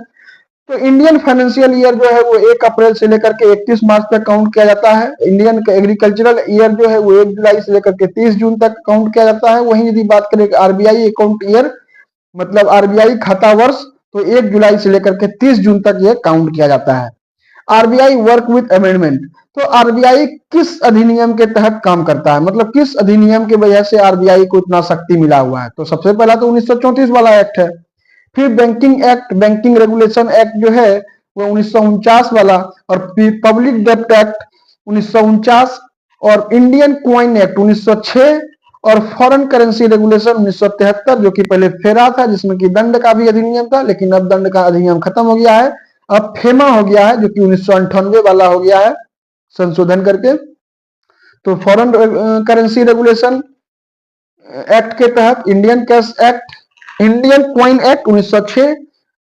तो इंडियन फाइनेंशियल ईयर जो है वो 1 अप्रैल से लेकर के 31 मार्च तक काउंट किया जाता है। इंडियन एग्रीकल्चरल ईयर जो है वो 1 जुलाई से लेकर के 30 जून तक काउंट किया जाता है। वहीं यदि बात करें आरबीआई अकाउंट ईयर मतलब आरबीआई खाता वर्ष, तो 1 जुलाई से लेकर के 30 जून तक ये काउंट किया जाता है। RBI work with amendment. तो आरबीआई किस अधिनियम के तहत काम करता है, मतलब किस अधिनियम की वजह से आरबीआई को इतना शक्ति मिला हुआ है? तो सबसे पहला तो 1934 वाला एक्ट है। फिर banking act, banking regulation act जो है वो 1949 वाला, और पब्लिक डेब्ट एक्ट 1949, और इंडियन क्वाइन एक्ट 1906, और फॉरेन करेंसी रेगुलेशन 1973 जो कि पहले फेरा था जिसमें कि दंड का भी अधिनियम था, लेकिन अब दंड का अधिनियम खत्म हो गया है, अब फेमा हो गया है जो कि 1998 वाला हो गया है संशोधन करके। तो फॉरेन करेंसी रेगुलेशन एक्ट के तहत Indian cash act, Indian coin act 1906,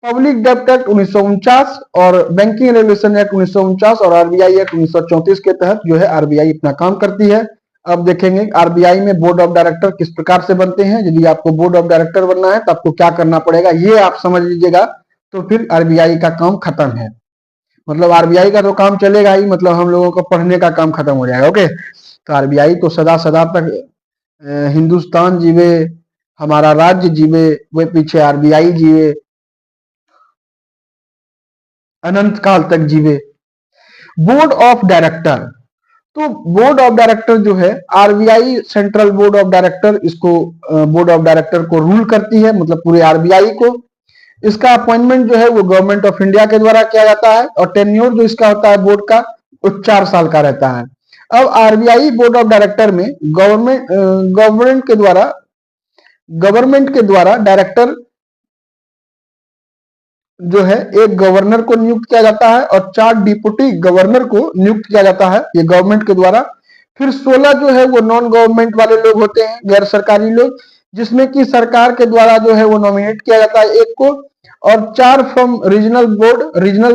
public डेब्ट एक्ट 1949 और बैंकिंग रेगुलेशन एक्ट 1949 और आरबीआई एक्ट 1934 के तहत जो है आरबीआई अपना काम करती है। अब देखेंगे आरबीआई में बोर्ड ऑफ डायरेक्टर किस प्रकार से बनते हैं। यदि आपको बोर्ड ऑफ डायरेक्टर बनना है तो आपको क्या करना पड़ेगा ये आप समझ लीजिएगा, तो फिर आरबीआई का काम खत्म है। मतलब आरबीआई का तो काम चलेगा ही, मतलब हम लोगों को पढ़ने का काम खत्म हो जाएगा। ओके, तो आरबीआई तो सदा सदा तक हिंदुस्तान जीवे, हमारा राज्य जीवे, वे पीछे आरबीआई जीवे, अनंत काल तक जीवे। बोर्ड ऑफ डायरेक्टर, तो बोर्ड ऑफ डायरेक्टर जो है RBI central board of director, इसको बोर्ड ऑफ डायरेक्टर को रूल करती है, मतलब पूरे आरबीआई को। इसका अपॉइंटमेंट जो है वो गवर्नमेंट ऑफ इंडिया के द्वारा किया जाता है, और टेन्योर जो इसका होता है बोर्ड का वो 4 साल का रहता है। अब आरबीआई बोर्ड ऑफ डायरेक्टर में गवर्नमेंट के द्वारा डायरेक्टर जो है एक गवर्नर को नियुक्त किया जाता है और 4 डिप्टी गवर्नर को नियुक्त किया जाता है, ये गवर्नमेंट के द्वारा। फिर 16 जो है वो नॉन गवर्नमेंट वाले लोग होते हैं, गैर सरकारी लोग, जिसमें कि सरकार के द्वारा जो है वो नॉमिनेट किया जाता है एक को, और 4 फ्रॉम रीजनल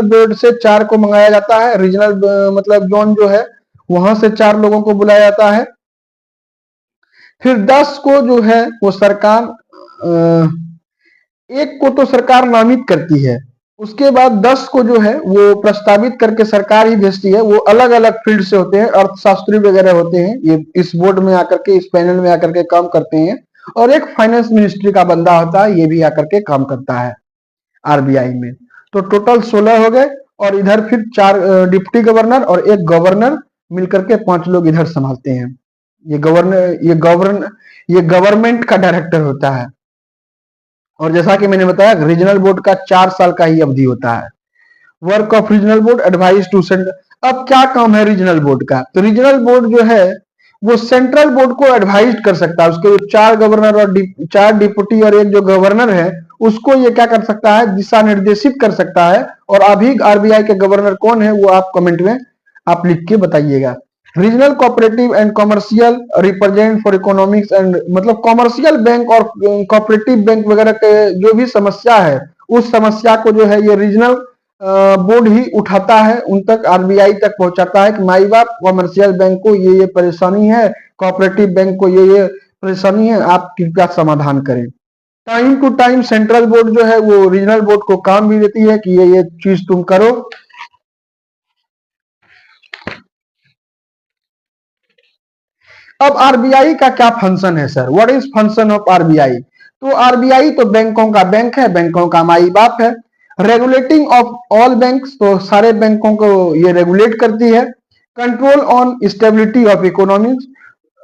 बोर्ड से 4 को मंगाया जाता है। रीजनल मतलब जोन जो है वहां से 4 लोगों को बुलाया जाता है। फिर 10 को जो है वो सरकार, एक को तो सरकार नामित करती है, उसके बाद 10 को जो है वो प्रस्तावित करके सरकार ही भेजती है। वो अलग अलग फील्ड से होते हैं, अर्थशास्त्री वगैरह होते हैं, ये इस बोर्ड में आकर के, इस पैनल में आकर के काम करते हैं। और एक फाइनेंस मिनिस्ट्री का बंदा होता है, ये भी आकर के काम करता है आरबीआई में। तो टोटल 16 हो गए, और इधर फिर 4 डिप्टी गवर्नर और एक गवर्नर मिलकर के 5 लोग इधर संभालते हैं। ये गवर्नमेंट का डायरेक्टर होता है। और जैसा कि मैंने बताया, रीजनल बोर्ड का 4 साल का ही अवधि होता है। Work of regional board, advice to central. अब क्या काम है रीजनल बोर्ड का? तो रीजनल बोर्ड जो है वो सेंट्रल बोर्ड को एडवाइज कर सकता है। उसके 4 गवर्नर और 4 डिप्टी और एक जो गवर्नर है, उसको ये क्या कर सकता है, दिशा निर्देशित कर सकता है। और अभी आरबीआई के गवर्नर कौन है वो आप कमेंट में आप लिख के बताइएगा। Regional cooperative and commercial represent for economics and, मतलब कॉमर्शियल बैंक और कोऑपरेटिव बैंक वगैरह के जो भी समस्या है, उस समस्या को जो है ये रीजनल बोर्ड ही उठाता है, उन तक आरबीआई तक पहुंचाता है कि माई बाप कॉमर्शियल बैंक को ये परेशानी है, कोऑपरेटिव बैंक को ये परेशानी है, आप कृपया समाधान करें। Time to time central board जो है वो रीजनल बोर्ड को काम भी देती है कि ये चीज तुम करो। अब आरबीआई का क्या फंक्शन है sir? What is function of RBI? तो आरबीआई तो बैंकों का बैंक है, बैंकों का माई बाप है। रेगुलेटिंग ऑफ ऑल बैंक्स, तो सारे बैंकों को ये रेगुलेट करती है। Control on stability of economics,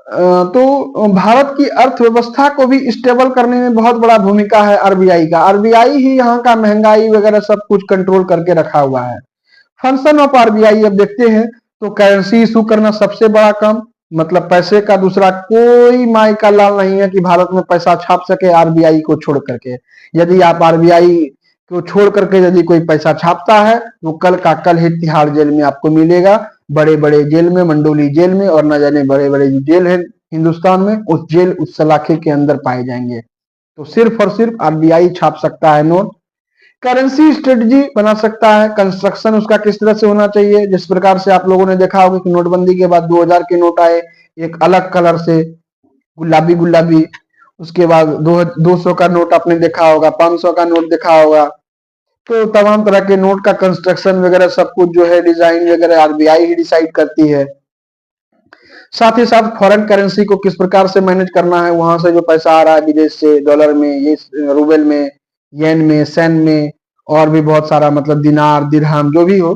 तो भारत की अर्थव्यवस्था को भी स्टेबल करने में बहुत बड़ा भूमिका है आरबीआई का। आरबीआई ही यहाँ का महंगाई वगैरह सब कुछ कंट्रोल करके रखा हुआ है। फंक्शन ऑफ आरबीआई अब देखते हैं। तो करेंसी इशू करना सबसे बड़ा काम, मतलब पैसे का दूसरा कोई माई का लाल नहीं है कि भारत में पैसा छाप सके आरबीआई को छोड़ करके। यदि आप आरबीआई को छोड़ करके यदि कोई पैसा छापता है तो कल का कल ही तिहाड़ जेल में आपको मिलेगा। बड़े बड़े जेल में, मंडोली जेल में, और न जाने बड़े बड़े जो जेल है हिंदुस्तान में, उस जेल उस सलाखे के अंदर पाए जाएंगे। तो सिर्फ और सिर्फ आरबीआई छाप सकता है नोट। करेंसी स्ट्रेटजी बना सकता है, कंस्ट्रक्शन उसका किस तरह से होना चाहिए। जिस प्रकार से आप लोगों ने देखा होगा कि नोटबंदी के बाद 2000 के नोट आए एक अलग कलर से, गुलाबी गुलाबी। उसके बाद 200 का नोट आपने देखा होगा, 500 का नोट देखा होगा। तो तमाम तरह के नोट का कंस्ट्रक्शन वगैरह सब कुछ जो है, डिजाइन वगैरह आरबीआई ही डिसाइड करती है। साथ ही साथ फॉरेन करेंसी को किस प्रकार से मैनेज करना है, वहां से जो पैसा आ रहा है विदेश से, डॉलर में, ये रूबल में, येन में, सेन में, और भी बहुत सारा, मतलब दिनार, दिरहम, जो भी हो।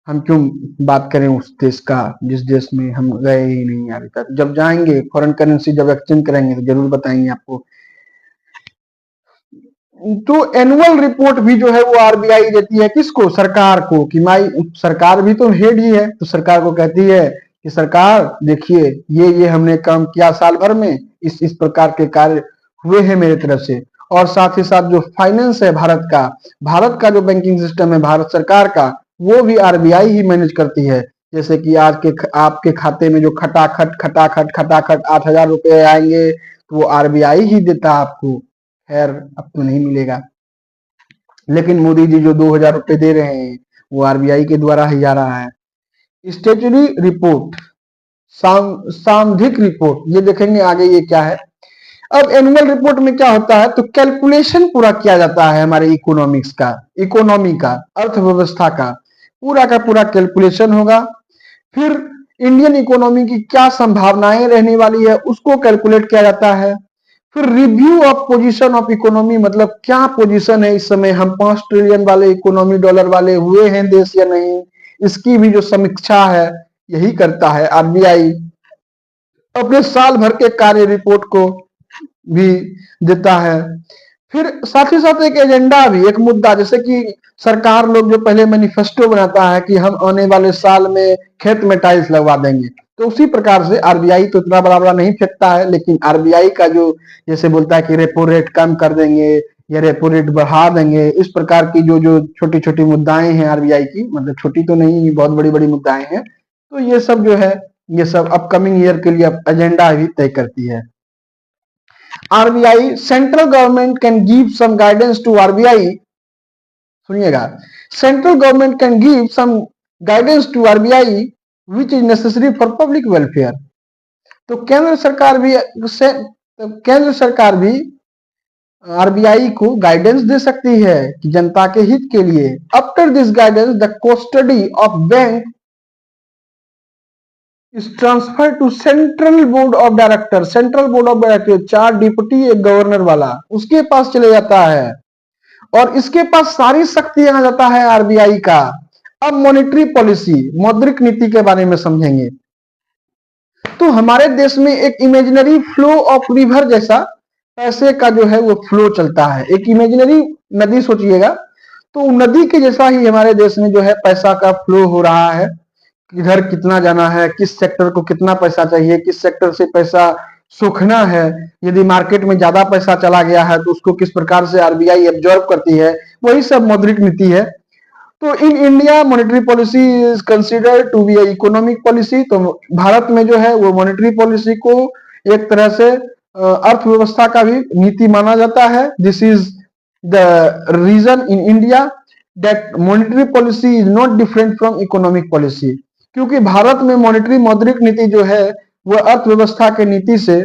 हम क्यों बात करें उस देश का जिस देश में हम गए ही नहीं अभी तक। जब जाएंगे फॉरेन करेंसी जब एक्सचेंज करेंगे तो जरूर बताएंगे आपको। तो एनुअल रिपोर्ट भी जो है वो आरबीआई देती है किसको? सरकार को। कि माई सरकार भी तो हेड ही है, तो सरकार को कहती है कि सरकार देखिए ये हमने काम किया साल भर में, इस प्रकार के कार्य हुए हैं मेरे तरफ से। और साथ ही साथ जो फाइनेंस है भारत का जो बैंकिंग सिस्टम है भारत सरकार का, वो भी आरबीआई ही मैनेज करती है। जैसे कि आज के आपके खाते में जो खटाखट खटाखट खटाखट 8,000 रुपए आएंगे तो वो आरबीआई ही देता है आपको। खैर अब तो नहीं मिलेगा, लेकिन मोदी जी जो 2,000 रुपए दे रहे हैं वो आरबीआई के द्वारा ही जा रहा है। स्टेचुरी रिपोर्ट, सांविधिक रिपोर्ट, ये देखेंगे आगे ये क्या है। अब एनुअल रिपोर्ट में क्या होता है, तो कैलकुलेशन पूरा किया जाता है हमारे इकोनॉमिक्स का, इकोनॉमी का, अर्थव्यवस्था का पूरा कैलकुलेशन होगा। फिर इंडियन इकोनॉमी की क्या संभावनाएं रहने वाली है उसको कैलकुलेट किया जाता है। फिर review of position of economy, मतलब क्या पोजीशन है इस समय, हम 5 ट्रिलियन वाले इकोनॉमी डॉलर वाले हुए हैं देश या नहीं, इसकी भी जो समीक्षा है यही करता है आरबीआई। अपने साल भर के कार्य रिपोर्ट को भी देता है। फिर साथ ही साथ एक एजेंडा भी, एक मुद्दा, जैसे कि सरकार लोग जो पहले मैनिफेस्टो बनाता है कि हम आने वाले साल में खेत में टाइल्स लगवा देंगे, तो उसी प्रकार से आरबीआई तो इतना बड़ा बड़ा नहीं फेंकता है, लेकिन आरबीआई का जो जैसे बोलता है कि रेपो रेट कम कर देंगे या रेपो रेट बढ़ा देंगे, इस प्रकार की जो जो छोटी छोटी मुद्दाएं हैं आरबीआई की, मतलब छोटी तो नहीं, बहुत बड़ी बड़ी मुद्दाएं हैं, तो ये सब जो है ये सब अपकमिंग ईयर के लिए एजेंडा भी तय करती है। RBI, central government can give some guidance to RBI, सुनिएगा, central government can give some guidance to RBI which is necessary for public welfare. तो केंद्र सरकार भी आरबीआई को गाइडेंस दे सकती है कि जनता के हित के लिए। After this guidance the custody of bank is transfer to central board of director. Central board of director 4 deputy एक गवर्नर वाला, उसके पास चले जाता है और इसके पास सारी शक्तियां आ जाता है आरबीआई का। अब मॉनेटरी पॉलिसी, मौद्रिक नीति के बारे में समझेंगे। तो हमारे देश में एक इमेजिनरी फ्लो ऑफ रिवर जैसा पैसे का जो है वो फ्लो चलता है, एक इमेजिनरी नदी सोचिएगा, तो नदी के जैसा ही हमारे देश में जो है पैसा का फ्लो हो रहा है। इधर कितना जाना है, किस सेक्टर को कितना पैसा चाहिए, किस सेक्टर से पैसा सोखना है, यदि मार्केट में ज्यादा पैसा चला गया है तो उसको किस प्रकार से आरबीआई एब्जॉर्ब करती है, वही सब मौद्रिक नीति है। तो in India monetary policy is considered to be economic policy. तो भारत में जो है वो मॉनेटरी पॉलिसी को एक तरह से अर्थव्यवस्था का भी नीति माना जाता है। This is the reason in India that monetary policy is not different from economic policy, क्योंकि भारत में मॉनेटरी मौद्रिक नीति जो है वह अर्थव्यवस्था के नीति से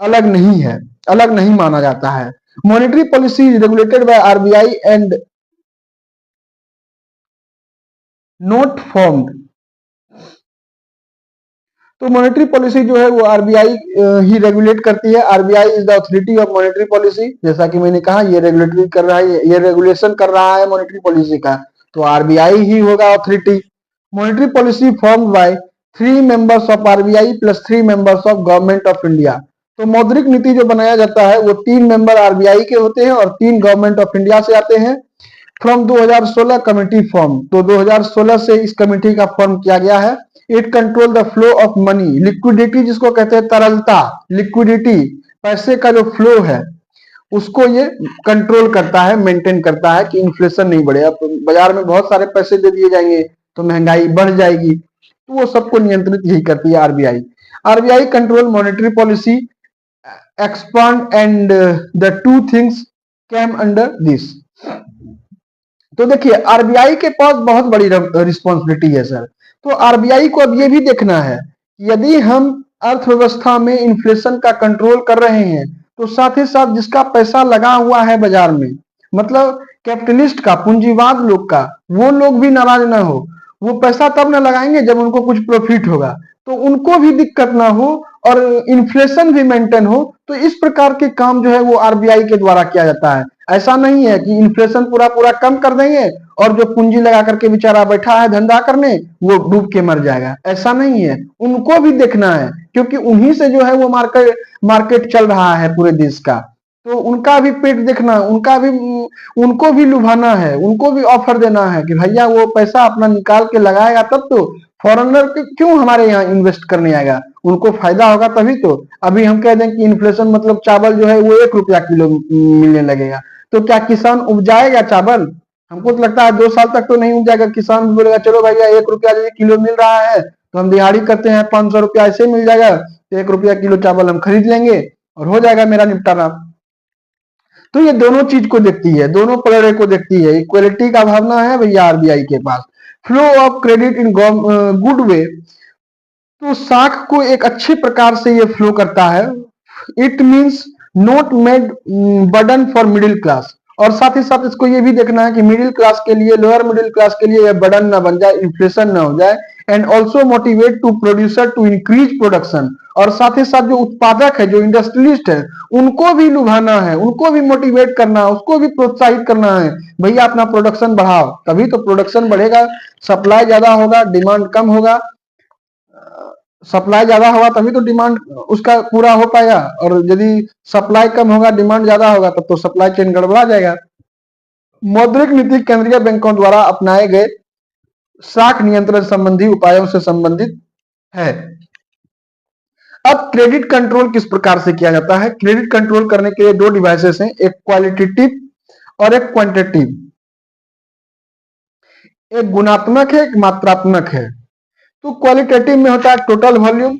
अलग नहीं है, अलग नहीं माना जाता है। Monetary policy is regulated by RBI and note formed. तो मॉनेटरी पॉलिसी जो है वो आरबीआई ही रेगुलेट करती है। RBI is the authority of monetary policy, जैसा कि मैंने कहा ये रेगुलेटरी कर रहा है, ये रेगुलेशन कर रहा है मॉनेटरी पॉलिसी का, तो आरबीआई ही होगा authority. Monetary policy formed by 3 members of RBI plus 3 members of government of India. तो मौद्रिक नीति जो बनाया जाता है वो 3 मेंबर आरबीआई के होते हैं और 3 गवर्नमेंट ऑफ इंडिया से आते हैं। फ्रॉम 2016 कमेटी फॉर्म, तो 2016 से इस कमेटी का फॉर्म किया गया है। It control the flow of money, liquidity जिसको कहते हैं तरलता, लिक्विडिटी पैसे का जो फ्लो है उसको ये कंट्रोल करता है, मेंटेन करता है कि इन्फ्लेशन नहीं बढ़े। अब बाजार में बहुत सारे पैसे दे दिए जाएंगे तो महंगाई बढ़ जाएगी, तो वो सबको नियंत्रित यही करती है RBI. RBI control monetary policy, expand and the two things came under this. तो देखिए आरबीआई के पास बहुत बड़ी रिस्पॉन्सिबिलिटी है सर। तो आरबीआई को अब ये भी देखना है कि यदि हम अर्थव्यवस्था में इन्फ्लेशन का कंट्रोल कर रहे हैं तो साथ ही साथ जिसका पैसा लगा हुआ है बाजार में, मतलब कैपिटलिस्ट का, पूंजीवाद लोग का, वो लोग भी नाराज ना हो। वो पैसा तब ना लगाएंगे जब उनको कुछ प्रॉफिट होगा, तो उनको भी दिक्कत ना हो और इन्फ्लेशन भी मेंटेन हो। तो इस प्रकार के काम जो है वो आरबीआई के द्वारा किया जाता है। ऐसा नहीं है कि इन्फ्लेशन पूरा पूरा कम कर देंगे और जो पूंजी लगा करके बेचारा बैठा है धंधा करने वो डूब के मर जाएगा, ऐसा नहीं है। उनको भी देखना है क्योंकि उन्हीं से जो है वो मार्केट चल रहा है पूरे देश का। तो उनका भी पेट देखना, उनको भी लुभाना है, उनको भी ऑफर देना है कि भैया वो पैसा अपना निकाल के लगाएगा तब तो फॉरेनर क्यों हमारे यहाँ इन्वेस्ट करने आएगा, उनको फायदा होगा तभी तो। अभी हम कह दें कि इन्फ्लेशन मतलब चावल जो है वो 1 रुपया किलो मिलने लगेगा, तो क्या किसान उपजाएगा चावल? हमको तो लगता है 2 साल तक तो नहीं उपजाएगा। किसान भी बोलेगा चलो भैया 1 रुपया यदि किलो मिल रहा है तो हम दिहाड़ी करते हैं, 500 रुपया ऐसे मिल जाएगा, तो 1 रुपया किलो चावल हम खरीद लेंगे और हो जाएगा मेरा निपटारा। तो ये दोनों चीज को देखती है, दोनों प्लेयर को देखती है। इक्वलिटी का भावना है भैया आरबीआई के पास। Flow of credit in good way, तो साख को एक अच्छे प्रकार से ये फ्लो करता है। It means not made burden for middle class, और साथ ही साथ इसको ये भी देखना है कि मिडिल क्लास के लिए, लोअर मिडिल क्लास के लिए यह बर्डन ना बन जाए, इन्फ्लेशन ना हो जाए। And also motivate to producer to increase production, और साथ ही साथ जो उत्पादक है, जो इंडस्ट्रियलिस्ट है, उनको भी लुभाना है, उनको भी मोटिवेट करना है, उसको भी प्रोत्साहित करना है, भैया अपना प्रोडक्शन बढ़ाओ, तभी तो प्रोडक्शन बढ़ेगा। सप्लाई ज्यादा होगा, डिमांड कम होगा, सप्लाई ज्यादा होगा तभी तो डिमांड उसका पूरा हो पाएगा, और यदि सप्लाई कम होगा डिमांड ज्यादा होगा तब तो सप्लाई चेन गड़बड़ा जाएगा। मौद्रिक नीति केंद्रीय बैंकों द्वारा अपनाए गए साख नियंत्रण संबंधी उपायों से संबंधित है। अब क्रेडिट कंट्रोल किस प्रकार से किया जाता है? क्रेडिट कंट्रोल करने के लिए 2 डिवाइसेस हैं, एक क्वालिटेटिव और एक क्वांटिटेटिव। एक गुणात्मक है, एक मात्रात्मक है। तो क्वालिटेटिव में होता है टोटल वॉल्यूम,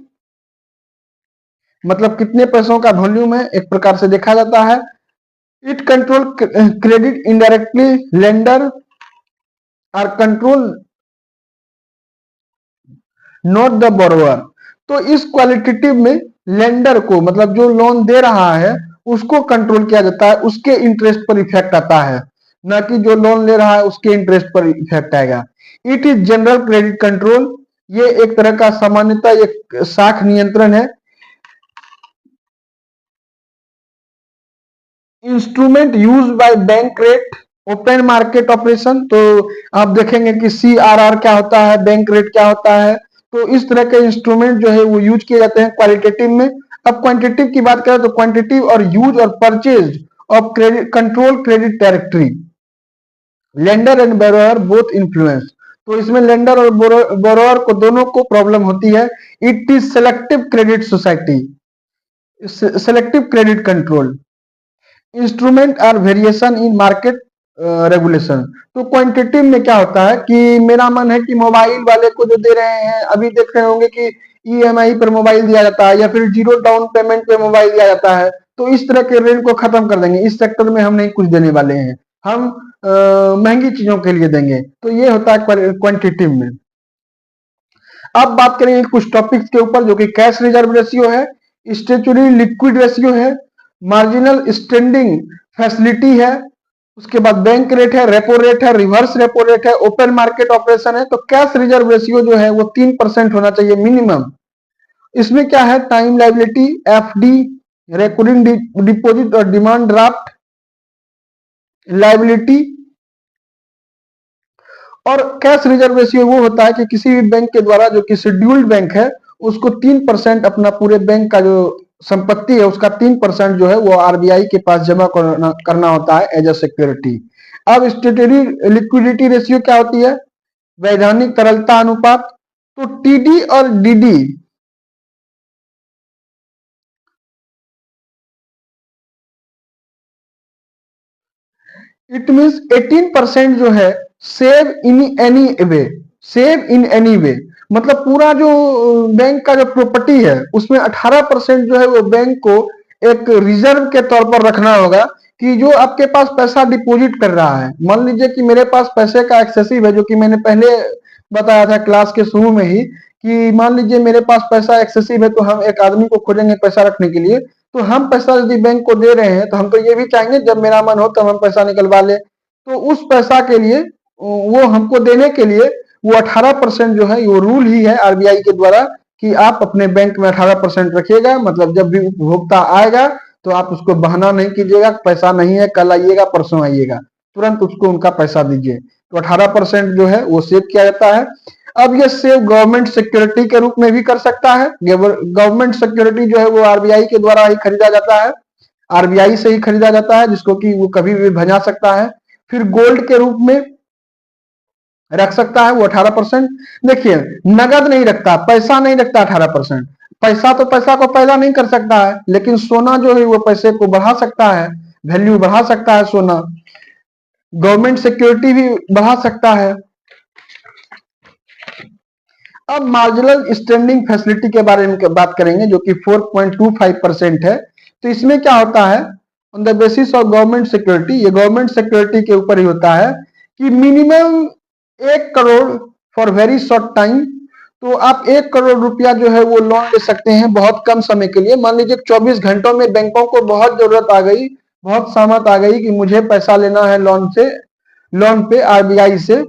मतलब कितने पैसों का वॉल्यूम है, एक प्रकार से देखा जाता है। It control credit indirectly, lender are control not the borrower. तो इस क्वालिटेटिव में लेंडर को, मतलब जो लोन दे रहा है उसको कंट्रोल किया जाता है, उसके इंटरेस्ट पर इफेक्ट आता है, ना कि जो लोन ले रहा है उसके इंटरेस्ट पर इफेक्ट आएगा। It is general credit control, ये एक तरह का सामान्यतः एक शाख नियंत्रण है। Instrument use by bank rate, open market operation. तो आप देखेंगे कि CRR क्या होता है, बैंक रेट क्या होता है। तो इस तरह के इंस्ट्रूमेंट जो है वो यूज किए जाते हैं क्वालिटेटिव में। अब क्वांटिटेटिव की बात करें तो क्वांटिटिव और यूज और purchase of credit control credit directory, lender and borrower both influence. तो इसमें लेंडर और बोरोअर को दोनों को प्रॉब्लम होती है। It is selective credit society, selective credit control, instrument और वेरिएशन इन मार्केट रेगुलेशन। तो क्वांटिटेटिव में क्या होता है कि मेरा मन है कि मोबाइल वाले को जो दे रहे हैं, अभी देख रहे होंगे कि EMI पर मोबाइल दिया जाता है या फिर जीरो डाउन पेमेंट पे मोबाइल दिया जाता है। तो इस तरह के ऋण को खत्म कर देंगे, इस सेक्टर में हम नहीं कुछ देने वाले हैं, हम महंगी चीजों के लिए देंगे। तो ये होता है क्वांटिटेटिव में। अब बात करेंगे कुछ टॉपिक्स के ऊपर, जो कि कैश रिजर्व रेशियो है, स्टेचुरी लिक्विड रेशियो है, मार्जिनल स्टैंडिंग फैसिलिटी है, उसके बाद बैंक रेट है, रेपो रेट है, रिवर्स रेपो रेट है, ओपन मार्केट ऑपरेशन है। तो कैश रिजर्व रेशियो जो है वो 3% होना चाहिए मिनिमम। इसमें क्या है, time liability, FD, recurring deposit और डिमांड ड्राफ्ट लाइबिलिटी। और कैश रिजर्व रेशियो वो होता है कि किसी भी बैंक के द्वारा, जो कि शेड्यूल्ड बैंक है, उसको 3% अपना पूरे बैंक का जो संपत्ति है उसका 3% जो है वो RBI के पास जमा करना होता है एज अ सिक्योरिटी। अब स्टेटरी लिक्विडिटी रेशियो क्या होती है, वैधानिक तरलता अनुपात। तो TD और DD, इट मींस 18% जो है save in any way, save in any way, मतलब पूरा जो बैंक का जो प्रॉपर्टी है उसमें 18% जो है वो बैंक को एक रिजर्व के तौर पर रखना होगा, कि जो आपके पास पैसा डिपॉजिट कर रहा है। मान लीजिए कि मेरे पास पैसे का एक्सेसिव है, जो कि मैंने पहले बताया था क्लास के शुरू में ही, कि मान लीजिए मेरे पास पैसा एक्सेसिव है तो हम एक आदमी को खोजेंगे पैसा रखने के लिए। तो हम पैसा यदि बैंक को दे रहे हैं तो हम तो ये भी चाहेंगे जब मेरा मन हो तब हम पैसा निकलवा ले। तो उस पैसा के लिए, वो हमको देने के लिए, वो 18% जो है वो रूल ही है RBI के द्वारा, कि आप अपने बैंक में 18% रखिएगा। मतलब जब भी उपभोक्ता आएगा तो आप उसको बहाना नहीं कीजिएगा, पैसा नहीं है कल आइएगा परसों आइएगा, तुरंत उसको उनका पैसा दीजिए। तो 18% जो है वो सेव किया जाता है। अब ये सेव गवर्नमेंट सिक्योरिटी के रूप में भी कर सकता है। गवर्नमेंट सिक्योरिटी जो है वो RBI के द्वारा ही खरीदा जाता है, RBI से ही खरीदा जाता है, जिसको कि वो कभी भी भजा सकता है। फिर गोल्ड के रूप में रख सकता है वो 18%। देखिए, नगद नहीं रखता, पैसा नहीं रखता 18%। पैसा तो पैसा को पैदा नहीं कर सकता है, लेकिन सोना जो है वो पैसे को बढ़ा सकता है, वैल्यू बढ़ा सकता है सोना। गवर्नमेंट सिक्योरिटी भी बढ़ा सकता है। अब मार्जिनल स्टैंडिंग फैसिलिटी के बारे में बात करेंगे, जो कि 4.25% है। तो इसमें क्या होता है, on the basis of government security, ये गवर्नमेंट सिक्योरिटी के ऊपर ही होता है, कि minimum 1 crore for very short time. तो आप 1 करोड़ रुपया जो है वो लोन ले सकते हैं बहुत कम समय के लिए। मान लीजिए 24 घंटों में बैंकों को बहुत जरूरत आ गई, बहुत सामत आ गई कि मुझे पैसा लेना है लोन से, लोन पे RBI से।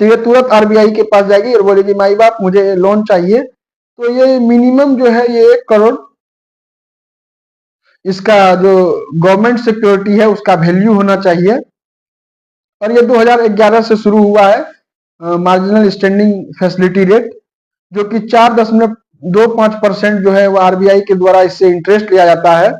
तो ये तुरंत RBI के पास जाएगी और बोलेगी माई बाप मुझे लोन चाहिए। तो ये मिनिमम जो है ये 1 करोड़, इसका जो गवर्नमेंट सिक्योरिटी है उसका वैल्यू होना चाहिए। और ये 2011 से शुरू हुआ है मार्जिनल स्टैंडिंग फैसिलिटी रेट, जो कि 4.25% जो है वो RBI के द्वारा इससे इंटरेस्ट लिया जाता है।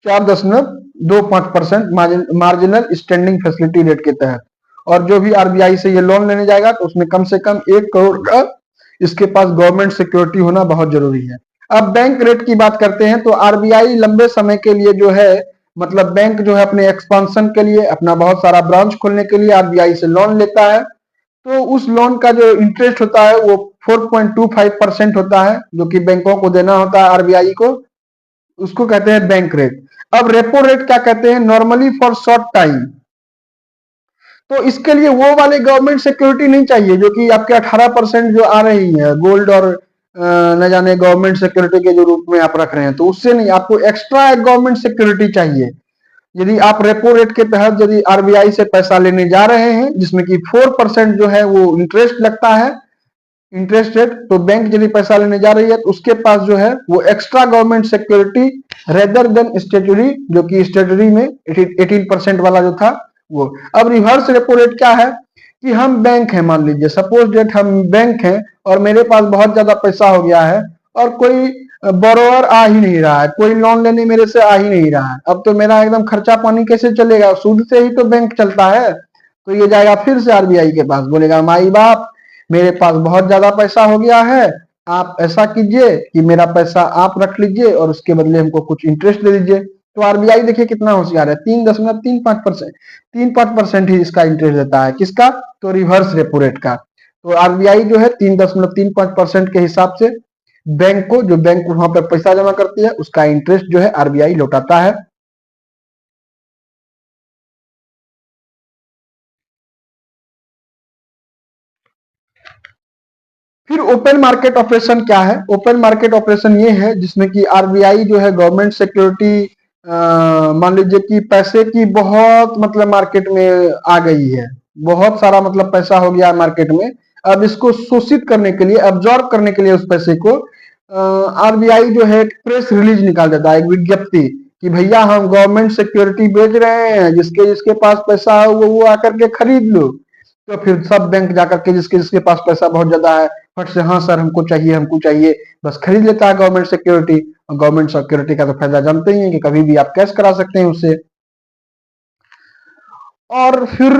4.25% मार्जिनल स्टैंडिंग फैसिलिटी रेट के तहत। और जो भी RBI से ये लोन लेने जाएगा तो उसमें कम से कम 1 करोड़ का इसके पास गवर्नमेंट सिक्योरिटी होना बहुत जरूरी है। अब बैंक रेट की बात करते हैं, तो RBI लंबे समय के लिए जो है, मतलब बैंक जो है अपने एक्सपांशन के लिए, अपना बहुत सारा ब्रांच खोलने के लिए RBI से लोन लेता है। तो उस लोन का जो इंटरेस्ट होता है वो 4.25% होता है, जो कि बैंकों को देना होता है आरबीआई को, उसको कहते हैं बैंक रेट। अब रेपो रेट क्या कहते हैं? Normally for short time. तो इसके लिए वो वाले गवर्नमेंट सिक्योरिटी नहीं चाहिए जो कि आपके 18% जो आ रही है गोल्ड और न जाने गवर्नमेंट सिक्योरिटी के जो रूप में आप रख रहे हैं, तो उससे नहीं, आपको एक्स्ट्रा एक गवर्नमेंट सिक्योरिटी चाहिए। यदि आप रेपो रेट के तहत यदि आरबीआई से पैसा लेने जा रहे हैं जिसमें कि 4% जो है वो इंटरेस्ट लगता है, इंटरेस्ट रेट, तो बैंक यदि पैसा लेने जा रही है तो उसके पास जो है वो extra government security rather than स्टेटरी, जो कि स्टेटरी में 18% वाला जो था वो। अब रिवर्स रेपो रेट क्या है कि हम बैंक हैं, मान लीजिए सपोज डेट हम बैंक हैं और मेरे पास बहुत ज्यादा पैसा हो गया है और कोई बोरोवर आ ही नहीं रहा है, कोई लोन लेने मेरे से आ ही नहीं रहा है। अब तो मेरा एकदम खर्चा पानी कैसे चलेगा? सूद से ही तो बैंक चलता है। तो ये जाएगा फिर से आरबीआई के पास, बोलेगा माई बाप मेरे पास बहुत ज्यादा पैसा हो गया है, आप ऐसा कीजिए कि मेरा पैसा आप रख लीजिए और उसके बदले हमको कुछ इंटरेस्ट दे दीजिए। तो आरबीआई देखिए कितना होशियार है, 3.35% ही इसका इंटरेस्ट देता है। किसका? तो रिवर्स रेपो रेट का। तो आरबीआई जो है 3.35% के हिसाब से बैंक को, जो बैंक वहां पर पैसा जमा करती है, उसका इंटरेस्ट जो है आरबीआई लौटाता है। फिर ओपन मार्केट ऑपरेशन क्या है? ओपन मार्केट ऑपरेशन ये है जिसमें कि आरबीआई जो है गवर्नमेंट सिक्योरिटी, मान लीजिए कि पैसे की बहुत मतलब मार्केट में आ गई है, बहुत सारा मतलब पैसा हो गया मार्केट में। अब इसको शोषित करने के लिए, अब्जॉर्ब करने के लिए उस पैसे को आरबीआई जो है एक प्रेस रिलीज निकाल देता है, एक विज्ञप्ति कि भैया हम गवर्नमेंट सिक्योरिटी बेच रहे हैं, जिसके जिसके पास पैसा है वो आकर के खरीद लो। तो फिर सब बैंक जाकर के जिसके जिसके पास पैसा बहुत ज्यादा है फट से हाँ सर हमको चाहिए हमको चाहिए, बस खरीद लेता है गवर्नमेंट सिक्योरिटी। और गवर्नमेंट सिक्योरिटी का तो फायदा जानते ही हैं कि कभी भी आप कैश करा सकते हैं उससे। और फिर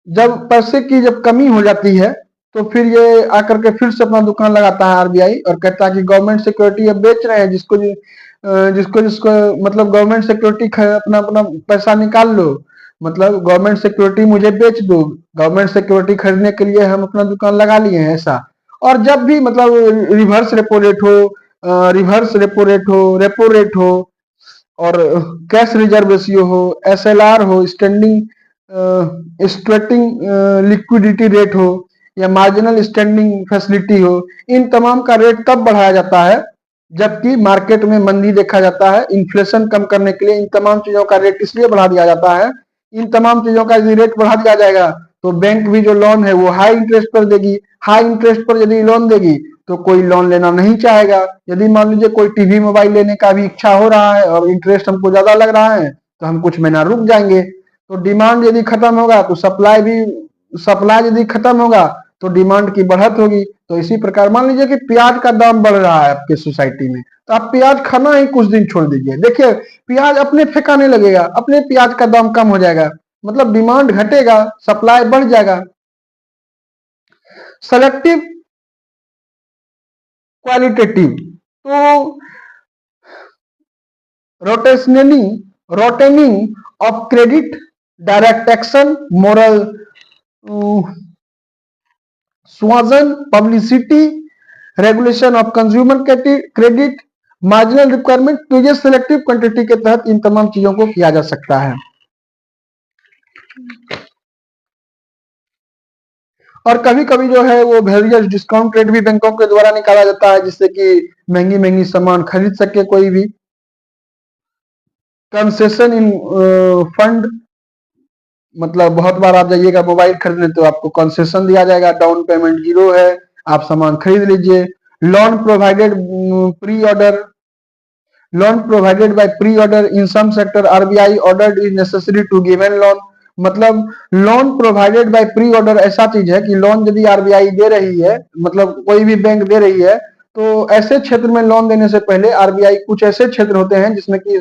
जब पैसे की जब कमी हो जाती है तो फिर ये आकर के फिर से अपना दुकान लगाता है आरबीआई और कहता है कि गवर्नमेंट सिक्योरिटी अब बेच रहे हैं, जिसको जिसको मतलब गवर्नमेंट सिक्योरिटी अपना अपना पैसा निकाल लो, मतलब गवर्नमेंट सिक्योरिटी मुझे बेच दो, गवर्नमेंट सिक्योरिटी खरीदने के लिए हम अपना दुकान लगा लिए हैं ऐसा। और जब भी मतलब रिवर्स रेपो रेट हो, रिवर्स रेपो रेट हो और कैश रिजर्व रेशियो हो, एसएलआर हो, स्टेटिंग लिक्विडिटी रेट हो या मार्जिनल स्टैंडिंग फैसिलिटी हो, इन तमाम का रेट तब बढ़ाया जाता है जबकि मार्केट में मंदी देखा जाता है। इन्फ्लेशन कम करने के लिए इन तमाम चीजों का रेट इसलिए बढ़ा दिया जाता है। इन तमाम चीजों का यदि रेट बढ़ा दिया जाएगा तो बैंक भी जो लोन है वो हाई इंटरेस्ट पर देगी। हाई इंटरेस्ट पर यदि लोन देगी तो कोई लोन लेना नहीं चाहेगा। यदि मान लीजिए कोई टीवी मोबाइल लेने का भी इच्छा हो रहा है और इंटरेस्ट हमको ज्यादा लग रहा है तो हम कुछ महीना रुक जाएंगे। तो डिमांड यदि खत्म होगा तो सप्लाई यदि खत्म होगा तो डिमांड की बढ़त होगी। तो इसी प्रकार मान लीजिए कि प्याज का दाम बढ़ रहा है आपके सोसाइटी में, तो आप प्याज खाना ही कुछ दिन छोड़ दीजिए, देखिए प्याज अपने फेंकाने लगेगा, अपने प्याज का दाम कम हो जाएगा, मतलब डिमांड घटेगा, सप्लाई बढ़ जाएगा। सेलेक्टिव क्वालिटेटिव, तो rotationally rationing of credit, direct action, moral suasion, publicity, regulation of consumer credit, marginal requirement, तो ये सिलेक्टिव क्वांटिटी के तहत इन तमाम चीजों को किया जा सकता है। और कभी कभी जो है वो वेरियस डिस्काउंट रेट भी बैंकों के द्वारा निकाला जाता है जिससे कि महंगी महंगी सामान खरीद सके कोई भी। कंसेशन इन फंड, मतलब बहुत बार आप जाइएगा मोबाइल खरीदने तो आपको कंसेशन दिया जाएगा, डाउन पेमेंट 0 है, आप सामान खरीद लीजिए। Loan provided pre order, loan provided by pre order in some sector RBI ordered is necessary to given loan, मतलब loan provided by pre order ऐसा चीज है कि लोन यदि आरबीआई दे रही है, मतलब कोई भी बैंक दे रही है, तो ऐसे क्षेत्र में लोन देने से पहले आरबीआई, कुछ ऐसे क्षेत्र होते हैं जिसमें कि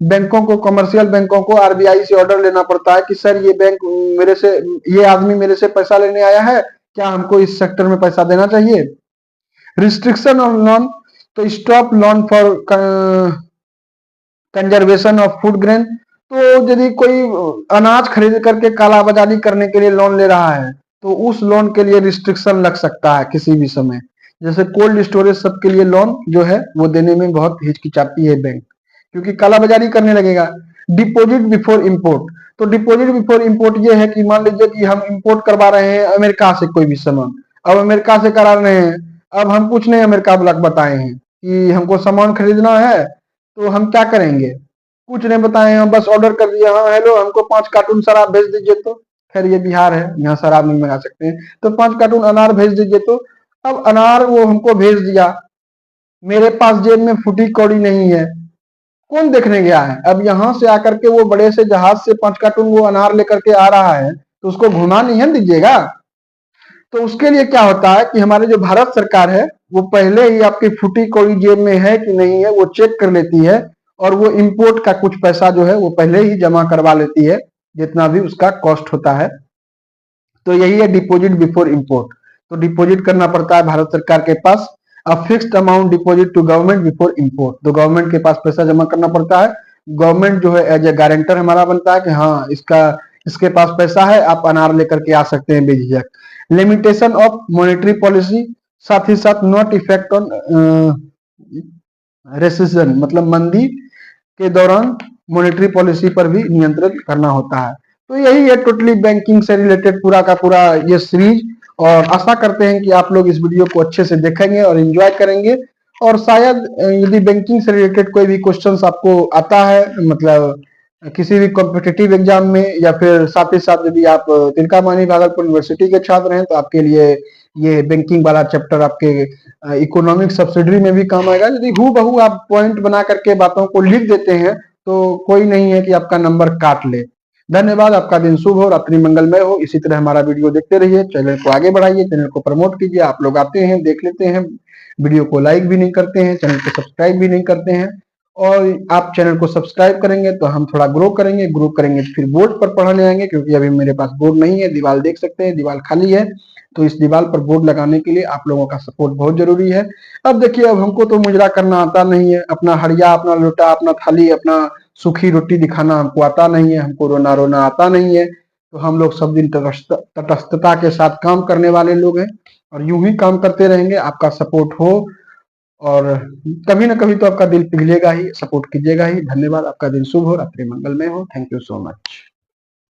बैंकों को, कमर्शियल बैंकों को आरबीआई से ऑर्डर लेना पड़ता है कि सर ये बैंक मेरे से, ये आदमी मेरे से पैसा लेने आया है, क्या हमको इस सेक्टर में पैसा देना चाहिए। रिस्ट्रिक्शन ऑफ लोन, तो stop loan for conservation of food grain, तो यदि कोई अनाज खरीद करके कालाबाजारी करने के लिए लोन ले रहा है तो उस लोन के लिए रिस्ट्रिक्शन लग सकता है किसी भी समय। जैसे कोल्ड स्टोरेज सबके लिए लोन जो है वो देने में बहुत हिचकिचाती है बैंक, क्योंकि कालाबाजारी करने लगेगा। डिपॉजिट बिफोर इंपोर्ट, तो डिपॉजिट बिफोर इंपोर्ट ये है कि मान लीजिए कि हम इंपोर्ट करवा रहे हैं अमेरिका से कोई भी सामान, अब अमेरिका से करा रहे हैं, अब हम कुछ नहीं अमेरिका वाला बताए हैं कि हमको सामान खरीदना है, तो हम क्या करेंगे, कुछ नहीं बताए हैं, बस ऑर्डर कर दिया, हाँ हेलो हमको 5 कार्टून शराब भेज दीजिए। तो खैर ये बिहार है, यहाँ शराब नहीं मंगा सकते हैं, तो 5 कार्टून अनार भेज दीजिए। तो अब अनार वो हमको भेज दिया, मेरे पास जेब में फूटी कौड़ी नहीं है, कौन देखने गया है। अब यहाँ से आकर के वो बड़े से जहाज से 5 कार्टून वो अनार लेकर के आ रहा है, तो उसको घुमा नहीं है दीजिएगा। तो उसके लिए क्या होता है कि हमारे जो भारत सरकार है वो पहले ही आपकी फूटी कौड़ी जेब में है कि नहीं है वो चेक कर लेती है, और वो इंपोर्ट का कुछ पैसा जो है वो पहले ही जमा करवा लेती है, जितना भी उसका कॉस्ट होता है। तो यही है डिपॉजिट बिफोर इंपोर्ट। तो डिपॉजिट करना पड़ता है भारत सरकार के पास, a fixed amount deposit to government before import, तो गवर्नमेंट के पास पैसा जमा करना पड़ता है। गवर्नमेंट जो है एज ए गारंटर हमारा बनता है कि हाँ इसका इसके पास पैसा है, आप अनार लेकर के आ सकते हैं बेझिझक। लिमिटेशन ऑफ मॉनेटरी पॉलिसी, साथ ही साथ नॉट इफेक्ट ऑन रेसिशन, मतलब मंदी के दौरान मॉनेटरी पॉलिसी पर भी नियंत्रण करना होता है। तो यही है टोटली बैंकिंग से रिलेटेड पूरा का पूरा ये सीरीज, और आशा करते हैं कि आप लोग इस वीडियो को अच्छे से देखेंगे और एंजॉय करेंगे। और शायद यदि बैंकिंग से रिलेटेड कोई भी क्वेश्चंस आपको आता है, मतलब किसी भी कॉम्पिटिटिव एग्जाम में, या फिर साथ ही साथ यदि आप तिलकामानी भागलपुर यूनिवर्सिटी के छात्र हैं तो आपके लिए ये बैंकिंग वाला चैप्टर आपके इकोनॉमिक सब्सिडरी में भी काम आएगा। यदि हूबहू आप पॉइंट बना करके बातों को लिख देते हैं तो कोई नहीं है कि आपका नंबर काट ले। धन्यवाद, आपका दिन शुभ हो, रात्रि मंगलमय हो। इसी तरह हमारा वीडियो देखते रहिए, चैनल को आगे बढ़ाइए, चैनल को प्रमोट कीजिए। आप लोग आते हैं, देख लेते हैं, वीडियो को लाइक भी नहीं करते हैं, चैनल को सब्सक्राइब भी नहीं करते हैं। और आप चैनल को सब्सक्राइब करेंगे तो हम थोड़ा ग्रो करेंगे, ग्रो करेंगे तो फिर बोर्ड पर पढ़ाने आएंगे, क्योंकि अभी मेरे पास बोर्ड नहीं है, दीवार देख सकते हैं, दीवार खाली है। तो इस दीवार पर बोर्ड लगाने के लिए आप लोगों का सपोर्ट बहुत जरूरी है। अब देखिए, अब हमको तो मुजरा करना आता नहीं है, अपना हड़िया, अपना लोटा, अपना थाली, अपना सूखी रोटी दिखाना हमको आता नहीं है, हमको रोना रोना आता नहीं है। तो हम लोग सब दिन तटस्थता के साथ काम करने वाले लोग हैं, और यूं ही काम करते रहेंगे। आपका सपोर्ट हो, और कभी ना कभी तो आपका दिल पिघलेगा ही, सपोर्ट कीजिएगा ही। धन्यवाद, आपका दिन शुभ हो, रात्रि मंगलमय हो। Thank you so much.